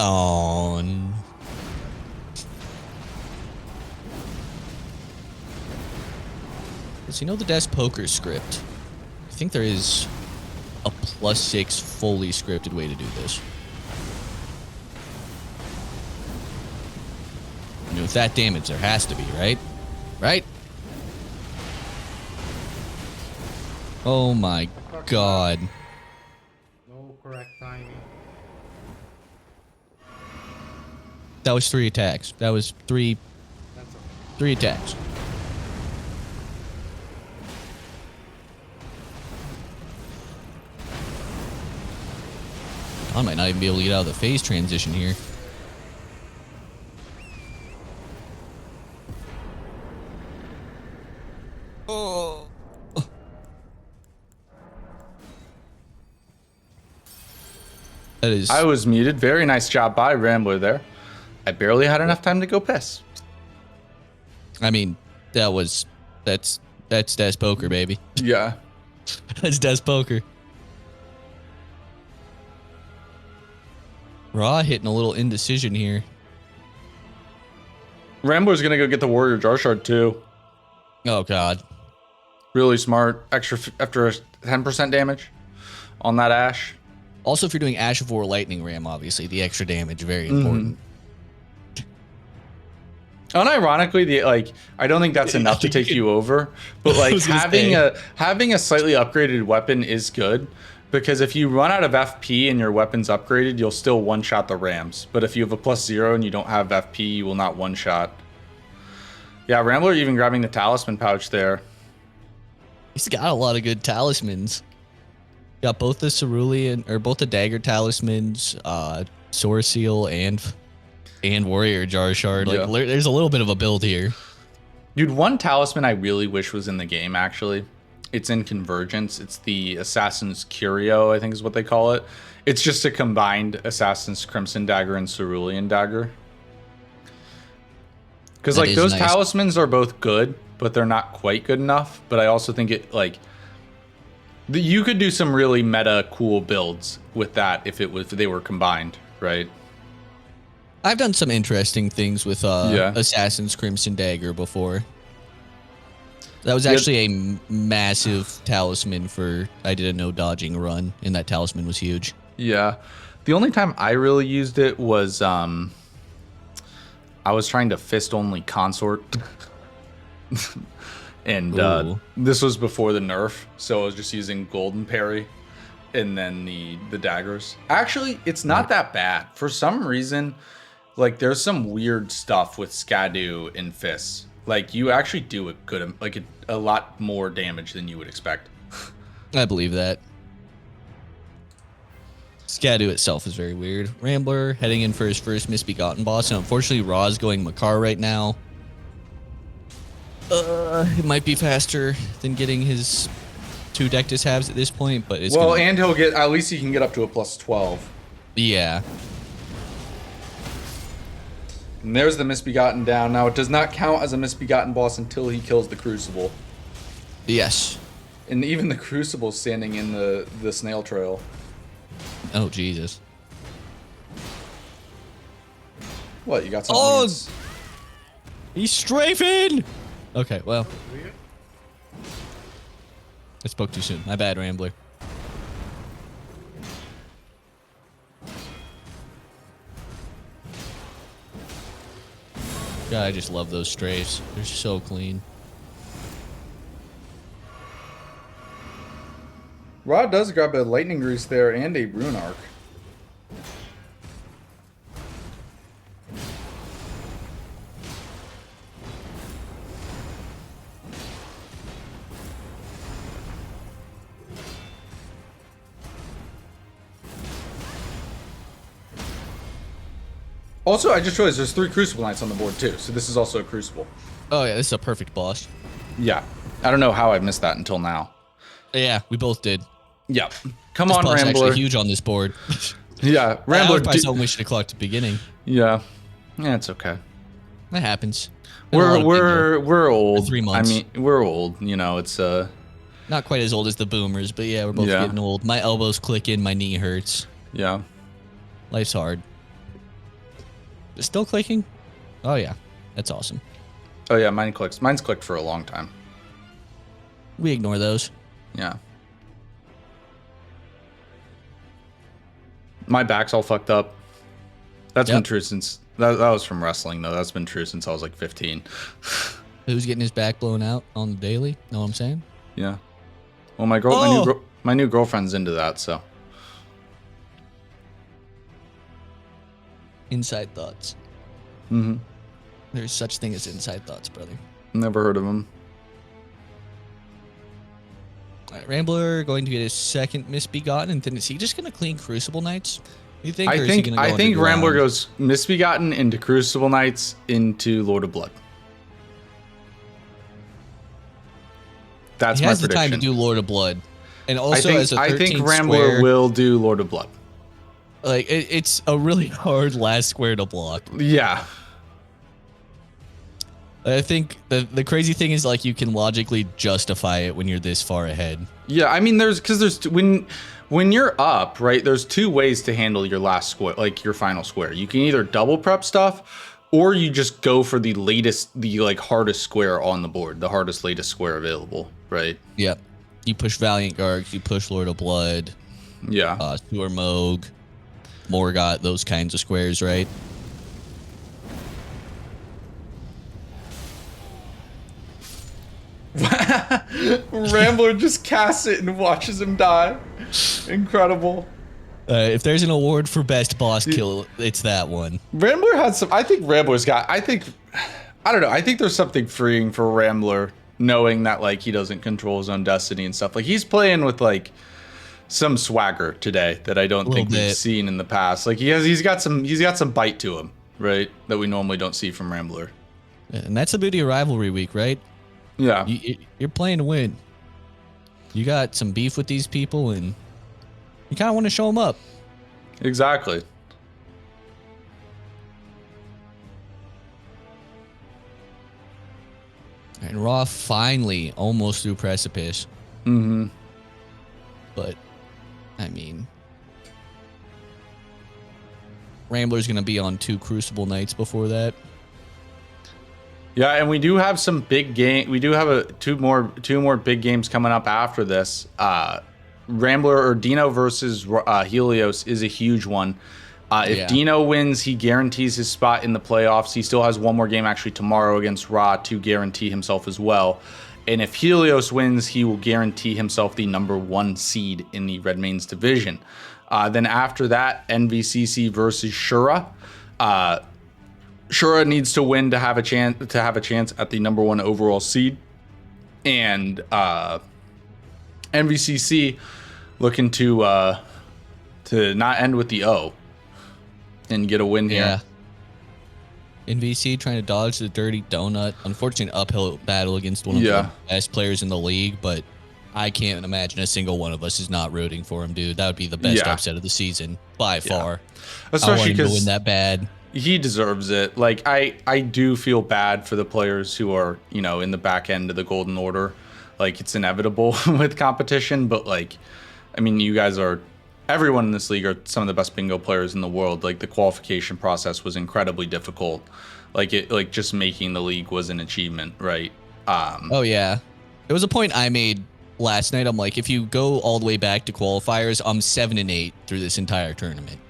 So you know the Desk Poker script? I think there is a +6 fully scripted way to do this. I mean, with that damage, there has to be, right? Right? Oh my god. No correct timing. That was 3 attacks. That was three attacks. I might not even be able to get out of the phase transition here. Oh. That is... I was muted. Very nice job by Rambler there. I barely had enough time to go piss. I mean, that's Desk Poker, baby. Yeah. That's Desk Poker. Raw hitting a little indecision here. Rambler's gonna go get the Warrior Jar Shard too. Oh god. Really smart. Extra after 10% damage on that Ash. Also, if you're doing Ash of War Lightning Ram, obviously the extra damage very important. Unironically, I don't think that's enough to take you over, but like having a slightly upgraded weapon is good. Because if you run out of FP and your weapon's upgraded, you'll still one-shot the Rams. But if you have a +0 and you don't have FP, you will not one-shot. Yeah, Rambler even grabbing the talisman pouch there. He's got a lot of good talismans. Got both the Cerulean, or both the Dagger talismans, Sword Seal, and Warrior Jar Shard. Like, there's a little bit of a build here. Dude, one talisman I really wish was in the game, actually. It's in Convergence. It's the Assassin's Curio, I think is what they call it. It's just a combined Assassin's Crimson Dagger and Cerulean Dagger. Because like those talismans are both good, but they're not quite good enough. But I also think it you could do some really meta cool builds with that if they were combined, right? I've done some interesting things with Assassin's Crimson Dagger before. That was actually a massive talisman for... I did a no dodging run, and that talisman was huge. Yeah. The only time I really used it was... I was trying to fist-only consort. And this was before the nerf, so I was just using Golden Parry and then the daggers. Actually, it's not that bad. For some reason, like, there's some weird stuff with Skadu and fists. Like, you actually do a lot more damage than you would expect. I believe that. Skadu itself is very weird. Rambler heading in for his first Misbegotten boss, and unfortunately Ra's going Makar right now. It might be faster than getting his 2 Dectus halves at this point, but it's and he'll get, at least he can get up to a +12. Yeah. And there's the Misbegotten down. Now, it does not count as a Misbegotten boss until he kills the Crucible. Yes. And even the Crucible's standing in the snail trail. Oh, Jesus. What, you got something? He's strafing! Okay, well, Weird. I spoke too soon. My bad, Rambler. God, I just love those strays. They're so clean. Rod does grab a lightning grease there and a rune arc. Also, I just realized there's 3 Crucible Knights on the board too, so this is also a Crucible. Oh yeah, this is a perfect boss. Yeah. I don't know how I missed that until now. Yeah, we both did. Yeah. Come This on, boss is Rambler. actually huge on this board. Yeah, I Rambler. was probably something we should have clocked at the beginning. Yeah. Yeah, it's okay. That happens. Been a lot We're of bingo. we're old. 3 months. I mean, we're old. You know, it's Not quite as old as the boomers, but yeah, we're both Yeah. getting old. My elbows clicking, my knee hurts. yeah. Life's hard. It's still clicking? Oh yeah, that's awesome. Oh yeah, mine clicks. Mine's clicked for a long time. We ignore those. Yeah. My back's all fucked up. That's been Yep. true since that was from wrestling though. That's been true since I was like 15. Who's getting his back blown out on the daily? Know what I'm saying? Yeah. Well, my Oh! my new girlfriend's into that, so Inside thoughts. mhm. There's such thing as inside thoughts, brother. Never heard of him. All right, Rambler going to get his second Misbegotten, and then is he just going to clean Crucible Knights? You think? Or is he gonna go I think Rambler underground? goes Misbegotten into Crucible Knights into Lord of Blood. That's He my has the time prediction. to do Lord of Blood, and also I as think a 13th I think Rambler square, will do Lord of Blood. like it's a really hard last square to block. Yeah. I think the crazy thing is like you can logically justify it when you're this far ahead. Yeah, I mean there's when you're up, right? There's 2 ways to handle your last square, like your final square. You can either double prep stuff or you just go for the like hardest square on the board, the hardest latest square available, right? Yep. You push Valiant Gargs, you push Lord of Blood, Yeah. Sewer Moog, Morgott, those kinds of squares, right? Rambler just casts it and watches him die. Incredible. If there's an award for best boss kill, it's that one. Rambler had some. I think Rambler's got. I don't know. I think there's something freeing for Rambler knowing that like he doesn't control his own destiny and stuff. Like he's playing with like some swagger today that I don't think we've bit. seen in the past. Like he's got some bite to him, right? That we normally don't see from Rambler. And that's the beauty of rivalry week, right? Yeah. You're playing to win. You got some beef with these people, and you kind of want to show them up. Exactly. And Raw finally almost through Precipice. Mm-hmm. But, I mean, Rambler's going to be on 2 Crucible Nights before that. Yeah, and we do have some big game. We do have two more big games coming up after this. Rambler or Dino versus Helios is a huge one. If Yeah. Dino wins, he guarantees his spot in the playoffs. He still has one more game actually tomorrow against Ra to guarantee himself as well. And if Helios wins, he will guarantee himself the number 1 seed in the Redmains division. Then after that, NVCC versus Shura. Shura needs to win to have a chance at the number 1 overall seed, and MVCC looking to not end with the O and get a win here. Yeah. NVC trying to dodge the dirty donut. Unfortunate uphill battle against one of Yeah. the best players in the league, but I can't imagine a single one of us is not rooting for him, dude. That would be the best Yeah. upset of the season by far. I Especially want him to because win that bad. he deserves it. Like I do feel bad for the players who are, in the back end of the Golden Order. Like it's inevitable with competition, but like, I mean, everyone in this league are some of the best bingo players in the world. Like the qualification process was incredibly difficult. Like just making the league was an achievement, right? Oh yeah, there was a point I made last night. I'm like, if you go all the way back to qualifiers, I'm 7-8 through this entire tournament.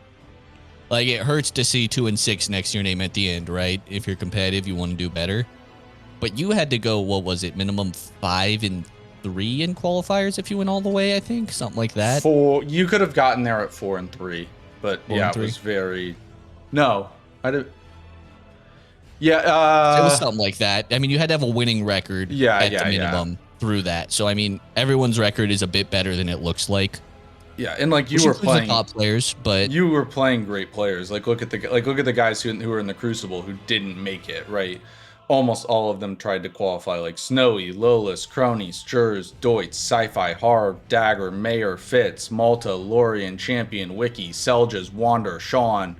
Like, it hurts to see 2-6 next to your name at the end, right? If you're competitive, you want to do better. But you had to go, what was it, minimum 5-3 in qualifiers if you went all the way, I think? Something like that. You could have gotten there at 4-3, but yeah, it was very... No, I did. Yeah, it was something like that. I mean, you had to have a winning record at the minimum through that. So, I mean, everyone's record is a bit better than it looks like. Yeah, and like you were playing the top players, but you were playing great players. Like look at the guys who were in the Crucible who didn't make it, right? Almost all of them tried to qualify, like Snowy, Lolis, Crony, Sturs, Deutz, Sci-Fi, Harv, Dagger, Mayor, Fitz, Malta, Lorian, Champion, Wiki, Seljas, Wander, Sean,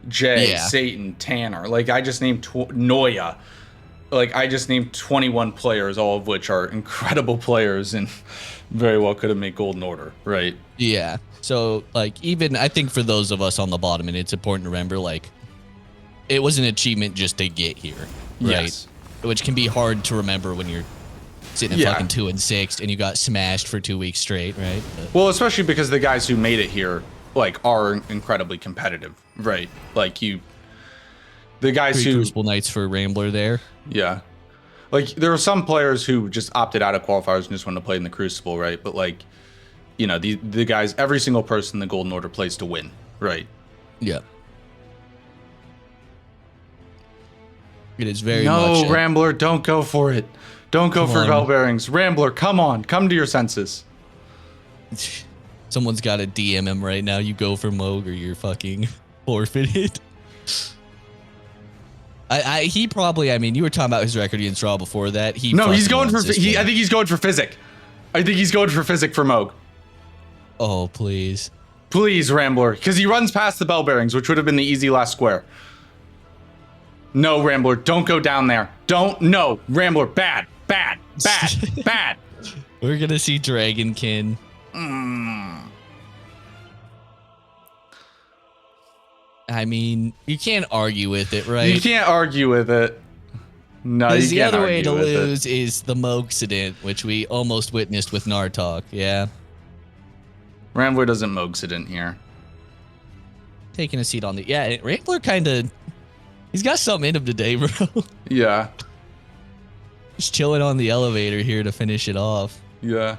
Jay, Satan, Tanner. Like I just named Noya. Like I just named 21 players, all of which are incredible players and very well could have made Golden Order, right? Yeah. So like even I think for those of us on the bottom, and it's important to remember, like it was an achievement just to get here, right? Yes. Which can be hard to remember when you're sitting at fucking 2-6 and you got smashed for 2 weeks straight, right? But, well, especially because the guys who made it here like are incredibly competitive, right? Like the guys who Crucible Knights for Rambler there. Yeah. Like there are some players who just opted out of qualifiers and just wanted to play in the Crucible, right? But like, you know, the guys, every single person in the Golden Order plays to win, right? Yeah. It is very much. No, Rambler, don't go for it. Don't go for bell bearings. Rambler, come on, come to your senses. Someone's got to DM him right now. You go for Moog or you're fucking forfeited. He probably, I mean, you were talking about his record against Raw before that. He's going for, I think he's going for Physic. I think he's going for Physic for Moog. Oh, please. Please, Rambler, because he runs past the bell bearings, which would have been the easy last square. No, Rambler, don't go down there. No, Rambler, bad. We're going to see Dragonkin. I mean, you can't argue with it, right? You can't argue with it. No, you the can't other way to argue with lose is the Moogcident, which we almost witnessed with Nartok, yeah. Rambler doesn't Moogcident here. Taking a seat on the... Yeah, Rambler kind of... He's got something in him today, bro. Yeah. Just chilling on the elevator here to finish it off. Yeah.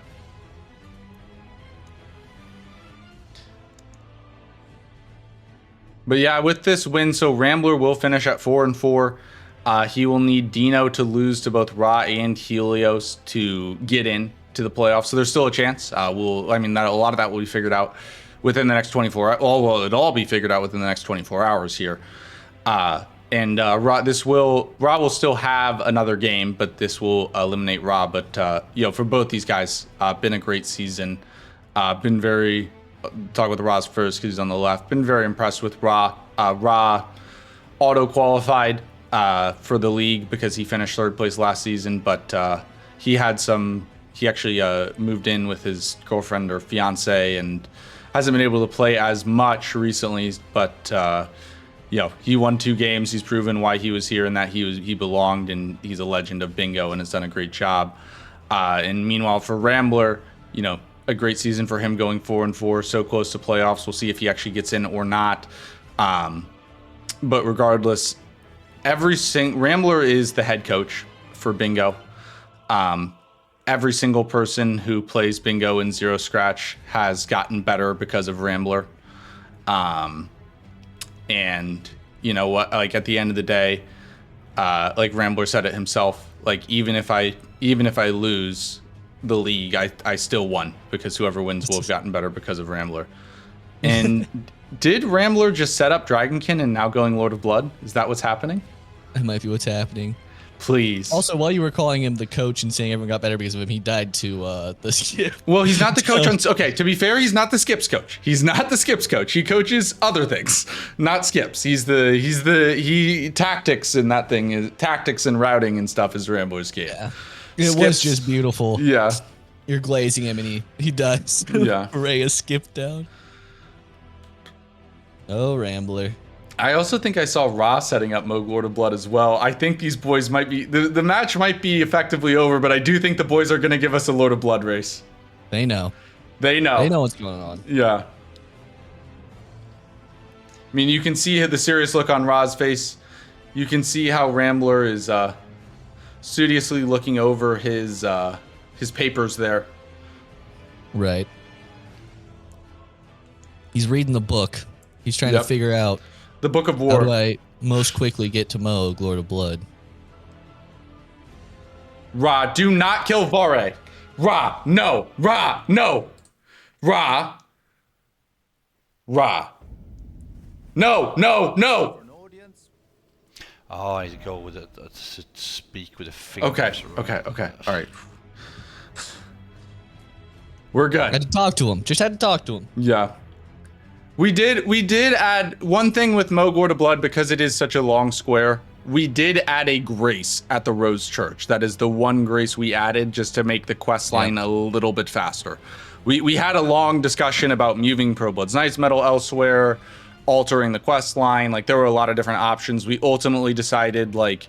But yeah, with this win, so Rambler will finish at 4-4. He will need Dino to lose to both Ra and Helios to get in to the playoffs. So there's still a chance. A lot of that will be figured out within the next 24 hours. Well, it'll all be figured out within the next 24 hours here. Ra will still have another game, but this will eliminate Ra. But for both these guys, been a great season. Been very talk with Ra's first because he's on the left. Been very impressed with Ra. Ra auto qualified for the league because he finished third place last season, but he actually moved in with his girlfriend or fiance and hasn't been able to play as much recently, but he won 2 games. He's proven why he was here and that he belonged, and he's a legend of bingo and has done a great job. And meanwhile, for Rambler, a great season for him going 4-4, so close to playoffs. We'll see if he actually gets in or not. But regardless, Rambler is the head coach for bingo. Every single person who plays bingo in Zero Scratch has gotten better because of Rambler. And you know what? Like at the end of the day, like Rambler said it himself. Like even if I lose the league, I still won because whoever wins will have gotten better because of Rambler. And did Rambler just set up Dragonkin and now going Lord of Blood? Is that what's happening? That might be what's happening. Please. Also, while you were calling him the coach and saying everyone got better because of him, he died to the skip. Well, he's not the coach on... Okay, to be fair, he's not the skips coach. He's not the skips coach. He coaches other things, not skips. He tactics and that thing is tactics and routing and stuff is Rambler's game. Yeah. It was just beautiful. Yeah. You're glazing him and he does. Yeah. Ray a skip down. Oh, Rambler. I also think I saw Ra setting up Moog Lord of Blood as well. I think these boys might be... The match might be effectively over, but I do think the boys are going to give us a Lord of Blood race. They know. They know. They know what's going on. Yeah. I mean, you can see the serious look on Ra's face. You can see how Rambler is studiously looking over his papers there. Right. He's reading the book. He's trying to figure out the Book of how War. do I most quickly get to Moog, Lord of Blood. Ra, do not kill Vare. Ra, no. Ra, no. Ra. Ra. No, no, no. Oh, I go with it. Speak with a finger. Okay. All right. We're good. Had to talk to him. Just had to talk to him. Yeah. We did add one thing with Moog Lord of Blood because it is such a long square. We did add a grace at the Rose Church. That is the one grace we added just to make the quest line a little bit faster. We had a long discussion about moving Pro Blood's Knight's Medal elsewhere, altering the quest line. Like, there were a lot of different options. We ultimately decided, like,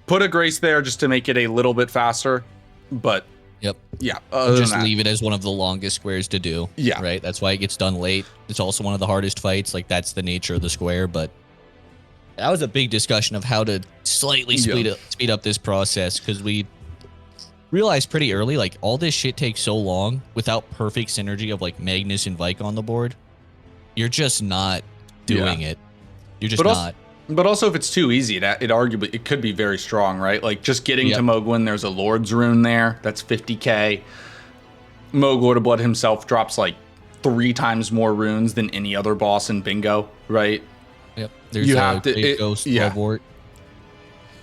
put a grace there just to make it a little bit faster. But Yep. yeah, Just leave it as one of the longest squares to do. Yeah. Right? That's why it gets done late. It's also one of the hardest fights. Like, that's the nature of the square. But that was a big discussion of how to slightly speed up this process, because we realized pretty early, like, all this shit takes so long without perfect synergy of, like, Magnus and Vike on the board. You're just not doing it. You're just not. But also, if it's too easy, it arguably it could be very strong, right? Like, just getting to Mogwin, there's a Lord's Rune there. That's 50k. Moog Lord of Blood himself drops like 3 times more runes than any other boss in Bingo, right? Yep. There's You have to Ghost Wart.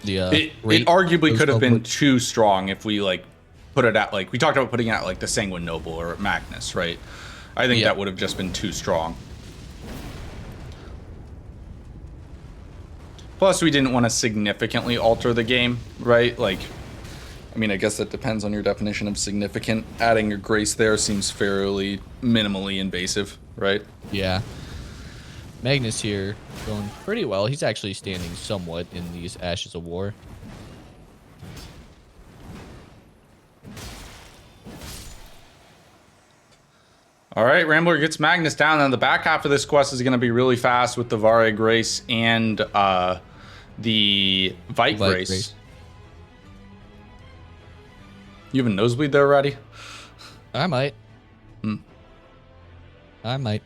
The it arguably could have been too strong if we like put it at, like, we talked about putting it at like the Sanguine Noble or Magnus, right? I think that would have just been too strong. Plus, we didn't want to significantly alter the game, right? Like, I mean, I guess that depends on your definition of significant. Adding a grace there seems fairly minimally invasive, right? Yeah. Magnus here going pretty well. He's actually standing somewhat in these Ashes of War. All right, Rambler gets Magnus down. Now the back half of this quest is going to be really fast with the Vare Grace and the Vite Grace. You have a nosebleed there already? I might. I might.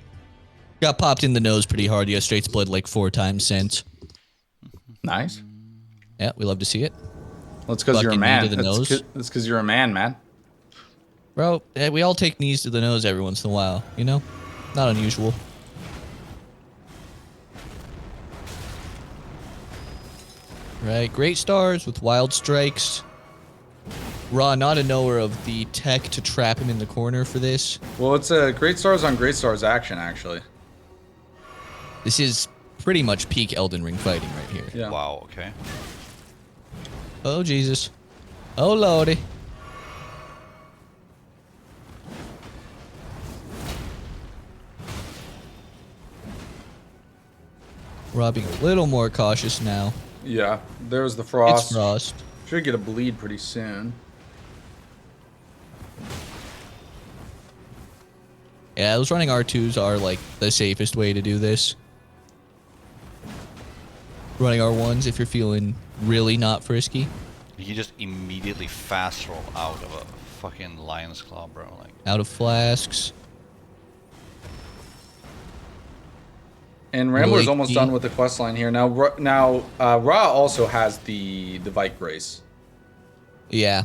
Got popped in the nose pretty hard. Yeah, straight split like 4 times since. Nice. Yeah, we love to see it. Well, it's because you're a Fucking man. knee to the nose. It's because you're a man. Bro, we all take knees to the nose every once in a while, you know? Not unusual. Right, great stars with wild strikes. Ra not a knower of the tech to trap him in the corner for this. Well, it's a Great Stars on Great Stars action, actually. This is pretty much peak Elden Ring fighting right here. Yeah. Wow, okay. Oh, Jesus. Oh, Lordy. Ra being a little more cautious now. Yeah, there's the Frost. It's Frost. Should get a bleed pretty soon. Yeah, those running R2s are like the safest way to do this. Running R1s if you're feeling really not frisky. You just immediately fast roll out of a fucking Lion's Claw, bro. Like, Out of flasks. And Rambler's Really almost key. done with the quest line here. Now Ra also has the Vite Grace. Yeah.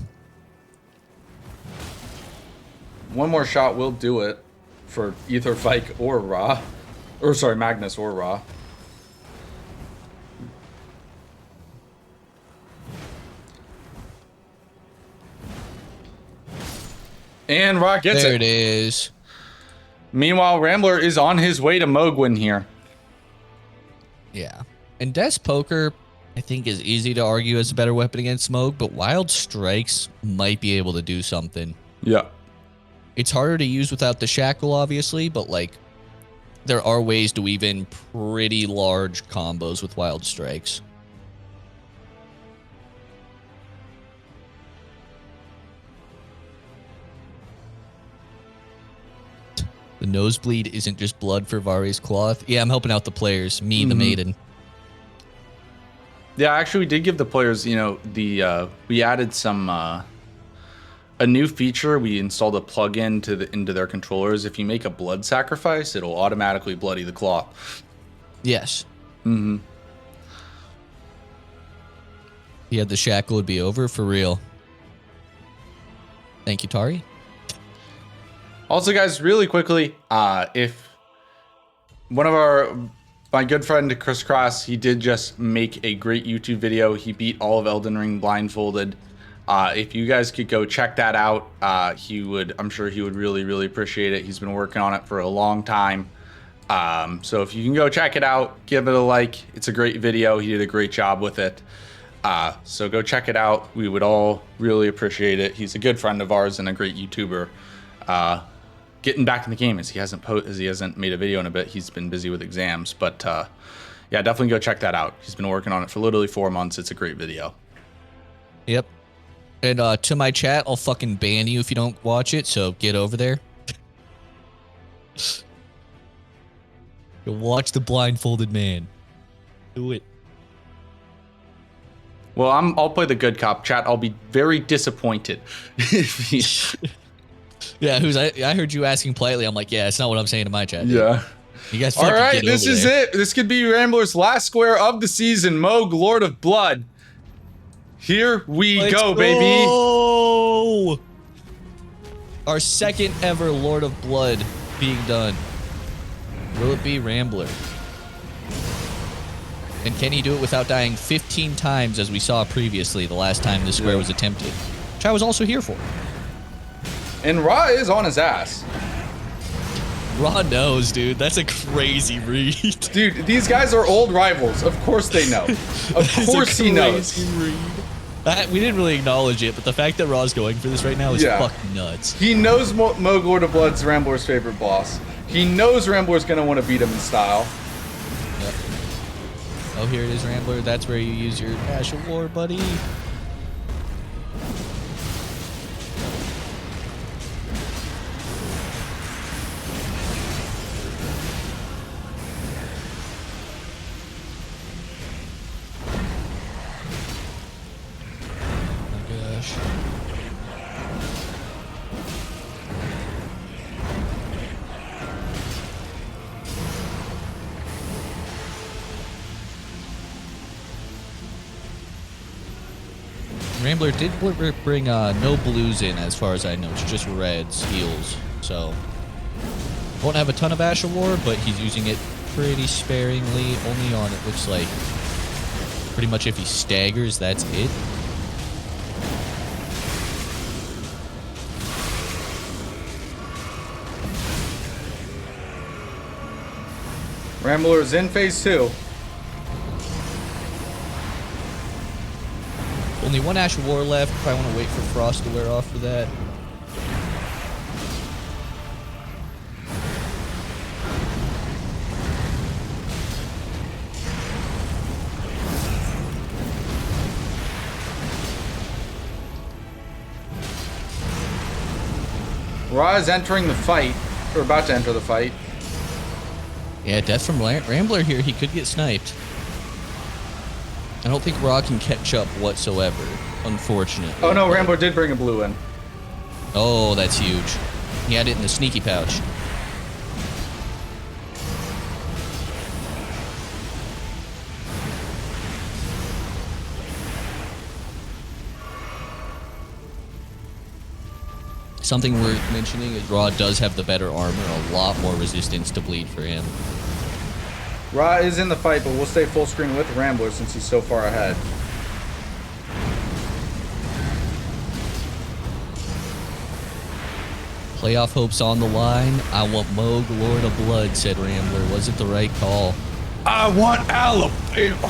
One more shot will do it for either Vike or Ra. Or sorry, Magnus or Ra. And Ra gets There it. it is. Meanwhile, Rambler is on his way to Mogwin here. Yeah. And Death's Poker, I think, is easy to argue as a better weapon against Smoke, but Wild Strikes might be able to do something. Yeah. It's harder to use without the shackle, obviously, but like there are ways to weave in pretty large combos with Wild Strikes. The nosebleed isn't just blood for Vari's cloth. Yeah, I'm helping out the players. Me, the maiden. Yeah, actually, we did give the players, you know, we added some a new feature. We installed a plugin into their controllers. If you make a blood sacrifice, it'll automatically bloody the cloth. Yes. Mm-hmm. Yeah, the shackle would be over for real. Thank you, Tari. Also, guys, really quickly, if one of my good friend Chris Cross, he did just make a great YouTube video. He beat all of Elden Ring blindfolded. If you guys could go check that out, I'm sure he would really, really appreciate it. He's been working on it for a long time. So if you can go check it out, give it a like. It's a great video. He did a great job with it. So go check it out. We would all really appreciate it. He's a good friend of ours and a great YouTuber. Getting back in the game as he hasn't made a video in a bit. He's been busy with exams, but yeah, definitely go check that out. He's been working on it for literally 4 months. It's a great video. Yep. And to my chat, I'll fucking ban you if you don't watch it, so get over there. Go watch the blindfolded man. Do it. Well, I'll play the good cop. Chat, I'll be very disappointed if he... Yeah, I heard you asking politely. I'm like, yeah, it's not what I'm saying to my chat. Dude. Yeah. You guys all right, this is it. This could be Rambler's last square of the season. Moog, Lord of Blood. Here we go, baby. Our second ever Lord of Blood being done. Will it be Rambler? And can he do it without dying 15 times as we saw previously the last time this square was attempted? Which I was also here for. And Ra is on his ass. Ra knows, dude. That's a crazy read. Dude, these guys are old rivals. Of course they know. Of course he knows. We didn't really acknowledge it, but the fact that Ra's going for this right now is fucking nuts. He knows Moog Lord of Blood's Rambler's favorite boss. He knows Rambler's going to want to beat him in style. Yep. Oh, here it is, Rambler. That's where you use your Ash of War, buddy. Rambler did bring no blues in, as far as I know. It's just reds, heals. So, won't have a ton of Ash of War, but he's using it pretty sparingly. Only on, it looks like, pretty much if he staggers, that's it. Rambler is in phase 2. Only one Ash of War left. Probably want to wait for Frost to wear off for that. Ra is entering the fight, or about to enter the fight. Yeah, death from Rambler here. He could get sniped. I don't think Ra can catch up whatsoever, unfortunately. Oh no, Rambler did bring a blue in. Oh, that's huge. He had it in the sneaky pouch. Something worth mentioning is Ra does have the better armor, a lot more resistance to bleed for him. Ra is in the fight, but we'll stay full screen with Rambler since he's so far ahead. Playoff hopes on the line. I want Moog, Lord of Blood, said Rambler. Was it the right call? I want Alabama.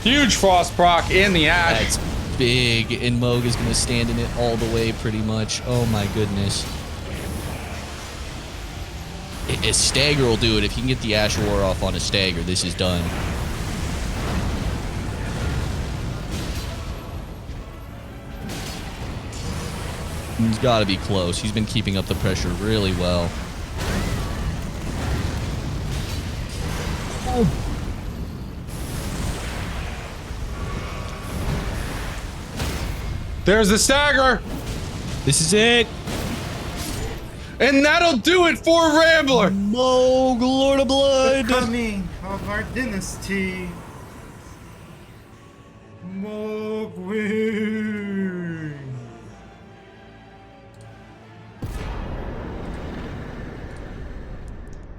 Huge Frost proc in the Ash. That's big, and Moog is going to stand in it all the way pretty much. Oh my goodness. a stagger will do it. If you can get the Ash War off on a stagger, this is done. He's got to be close. He's been keeping up the pressure really well. There's the stagger. This is it. And that'll do it for Rambler. Moog, Lord of Blood. The coming of our dynasty. Mogwai.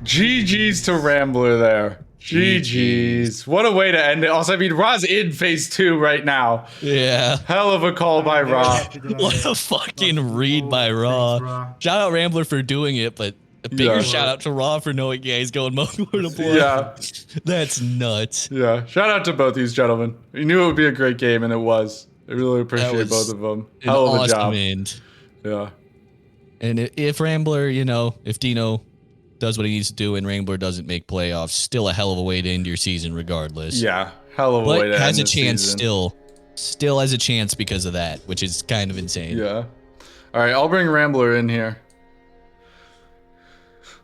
GG's to Rambler there. GG's. What a way to end it. Also, I mean, Ra's in phase 2 right now. Yeah. Hell of a call by Ra. What a fucking read by Raw. Thanks, Ra. Shout out Rambler for doing it, but a bigger Yeah. shout out to Raw for knowing, yeah, he's going Moog, Lord of Blood. Yeah. That's nuts. Yeah. Shout out to both these gentlemen. We knew it would be a great game, and it was. I really appreciate was both of them. An Hell of a awesome job. end. Yeah. And if Rambler, if Dino does what he needs to do and Rambler doesn't make playoffs, still a hell of a way to end your season regardless. Yeah. Hell of a way But to has end a the chance season. still has a chance because of that, which is kind of insane. Yeah. All right, I'll bring Rambler in here.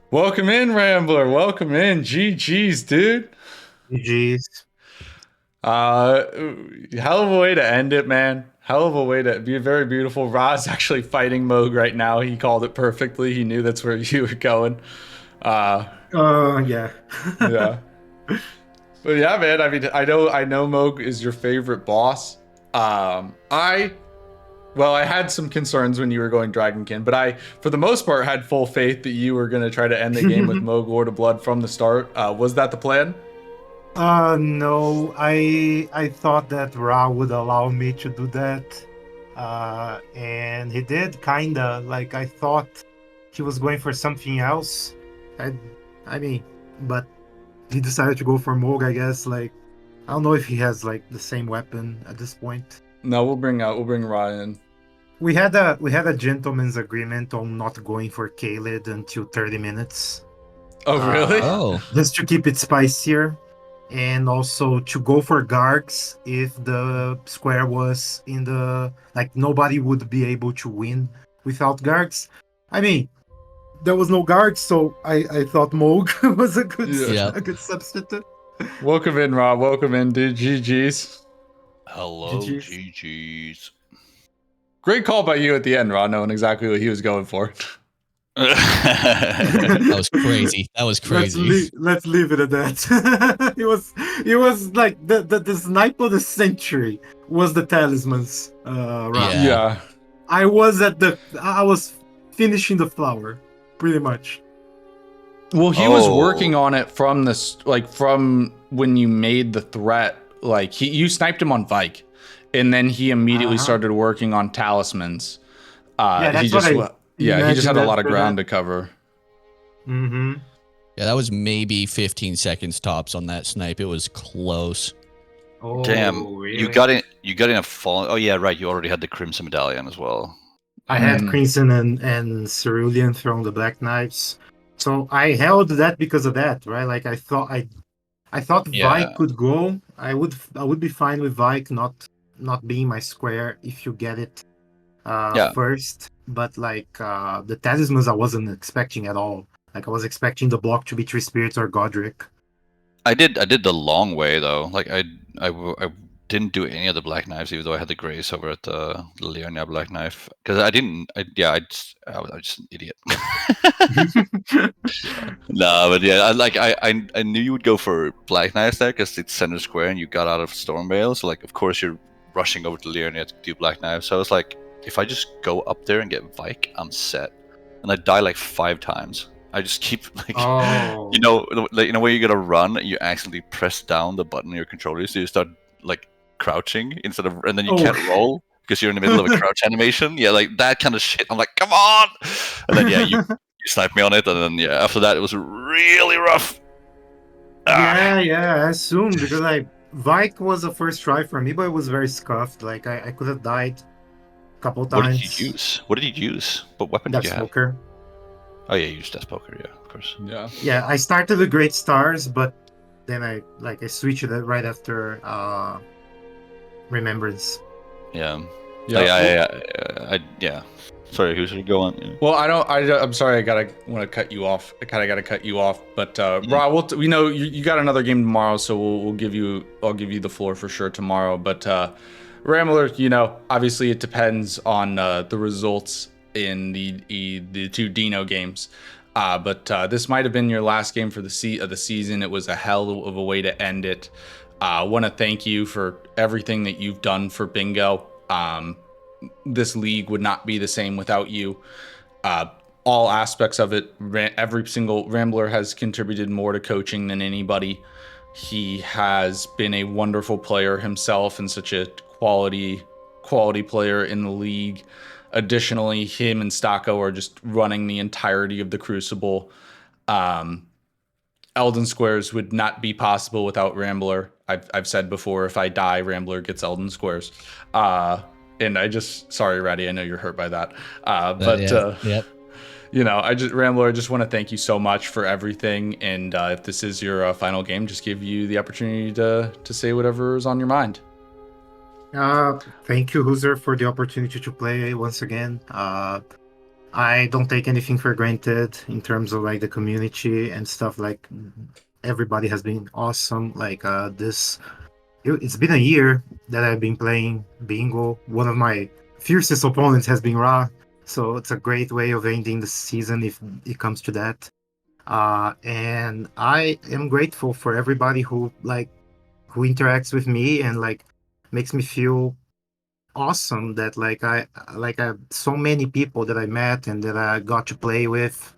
Welcome in, Rambler. Welcome in. GG's, dude. GG's. Hell of a way to end it, man. Hell of a way to be very beautiful. Ra's actually fighting Moog right now. He called it perfectly. He knew that's where you were going. Yeah. Yeah. But yeah, man. I mean, I know Moog is your favorite boss. I had some concerns when you were going Dragonkin, but I, for the most part, had full faith that you were going to try to end the game with Moog Lord of Blood from the start. Was that the plan? No, I thought that Ra would allow me to do that. And he did, kinda. Like, I thought he was going for something else. I mean, but he decided to go for Moog, I guess. Like, I don't know if he has, like, the same weapon at this point. No, we'll bring Ra in. We had a gentleman's agreement on not going for Khalid until 30 minutes. Oh, really? Oh. Just to keep it spicier. And also to go for Gargs if the square was in the... Like, nobody would be able to win without Gargs. I mean, there was no Gargs, so I thought Moog was a good substitute. Welcome in, Ra. Welcome in, dude. GG's. Hello, GG's. GG's. Great call by you at the end, Ra, knowing exactly what he was going for. That was crazy. That was crazy. Let's leave it at that. It was like the snipe of the century was the talismans. Round. Yeah. I was finishing the flower, pretty much. Well, he was working on it from this, like from when you made the threat. Like you sniped him on Vike, and then he immediately started working on talismans. That's he just what he just had a lot of ground to cover. Mm-hmm. Yeah, that was maybe 15 seconds tops on that snipe. It was close. Oh, Damn, really? you got in a fall. Oh yeah, right. You already had the Crimson Medallion as well. I had Crimson and Cerulean throwing the black knives, so I held that because of that, right? Like I thought Vike could go. I would be fine with Vike not being my square if you get it first. But like the talismans, I wasn't expecting at all. Like I was expecting the block to be Three Spirits or Godric. I did the long way though. Like I didn't do any of the black knives, even though I had the grace over at the Leonia black knife. Because I was just an idiot. No, but yeah, I knew you would go for black knives there because it's center square and you got out of Stormvale. So like, of course you're rushing over to Leonia to do black knives. So I was like, if I just go up there and get Vike, I'm set. And I die like 5 times. I just keep like, you know where you gotta run, you accidentally press down the button on your controller, so you start like crouching instead of, and then you can't roll because you're in the middle of a crouch animation. Yeah, like that kind of shit. I'm like, come on! And then you snipe me on it, and then after that it was really rough. Yeah, I assumed because like Vike was a first try for me, but it was very scuffed. Like I could have died a couple times. What did you use? What weapon That did you have? smoker. Oh yeah, you use death poker, yeah, of course. Yeah. Yeah, I started with Great Stars, but then I switched it right after Remembrance. Yeah. Yeah. Yeah. Sorry, who's gonna go on? Yeah. Well, I'm sorry. Want to cut you off. I kind of got to cut you off. But Rob, we know you got another game tomorrow, so I'll give you the floor for sure tomorrow. But Rambler, obviously it depends on the results in the two Dino games. But this might have been your last game for the season. It was a hell of a way to end it. I want to thank you for everything that you've done for Bingo. This league would not be the same without you. All aspects of it, every single Rambler has contributed more to coaching than anybody. He has been a wonderful player himself and such a quality player in the league. Additionally, him and Stocko are just running the entirety of the Crucible. Elden Squares would not be possible without Rambler. I've said before, if I die, Rambler gets Elden Squares. And sorry, Ratty, I know you're hurt by that. Yep. Rambler, I just want to thank you so much for everything. And if this is your final game, just give you the opportunity to say whatever is on your mind. Thank you, Hooser, for the opportunity to play once again. I don't take anything for granted in terms of like the community and stuff. Like everybody has been awesome. Like it's been a year that I've been playing Bingo. One of my fiercest opponents has been Ra, so it's a great way of ending the season if it comes to that. And I am grateful for everybody who interacts with me and like makes me feel awesome that I so many people that I met and that I got to play with.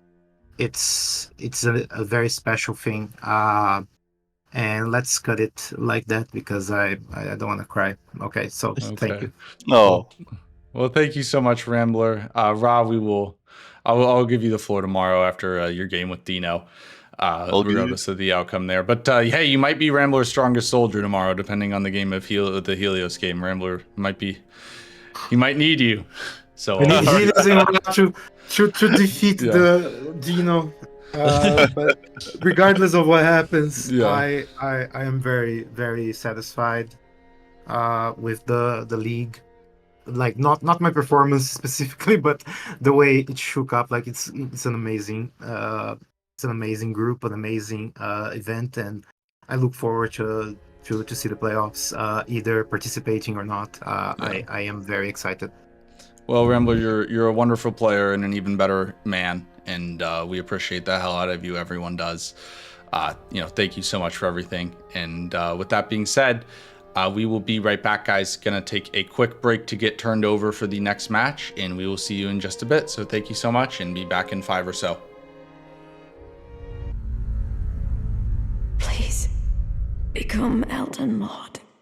It's a very special thing. And let's cut it like that because I don't want to cry. Okay, so thank you. No. Well, thank you so much, Rambler. Rob, I'll give you the floor tomorrow after your game with Dino, regardless of the outcome there. But hey, you might be Rambler's strongest soldier tomorrow, depending on the game of the Helios game. Rambler he might need you. So Helios in order to defeat the Dino. But regardless of what happens, I am very, very satisfied with the league. Like not my performance specifically, but the way it shook up. Like it's an amazing group, an amazing event, and I look forward to see the playoffs, either participating or not. I am very excited. Well, Rambler, you're a wonderful player and an even better man, and we appreciate the hell out of you. Everyone does. Thank you so much for everything. And with that being said, we will be right back, guys. Gonna take a quick break to get turned over for the next match, and we will see you in just a bit. So thank you so much, and be back in 5 or so. Please become Elden Lord.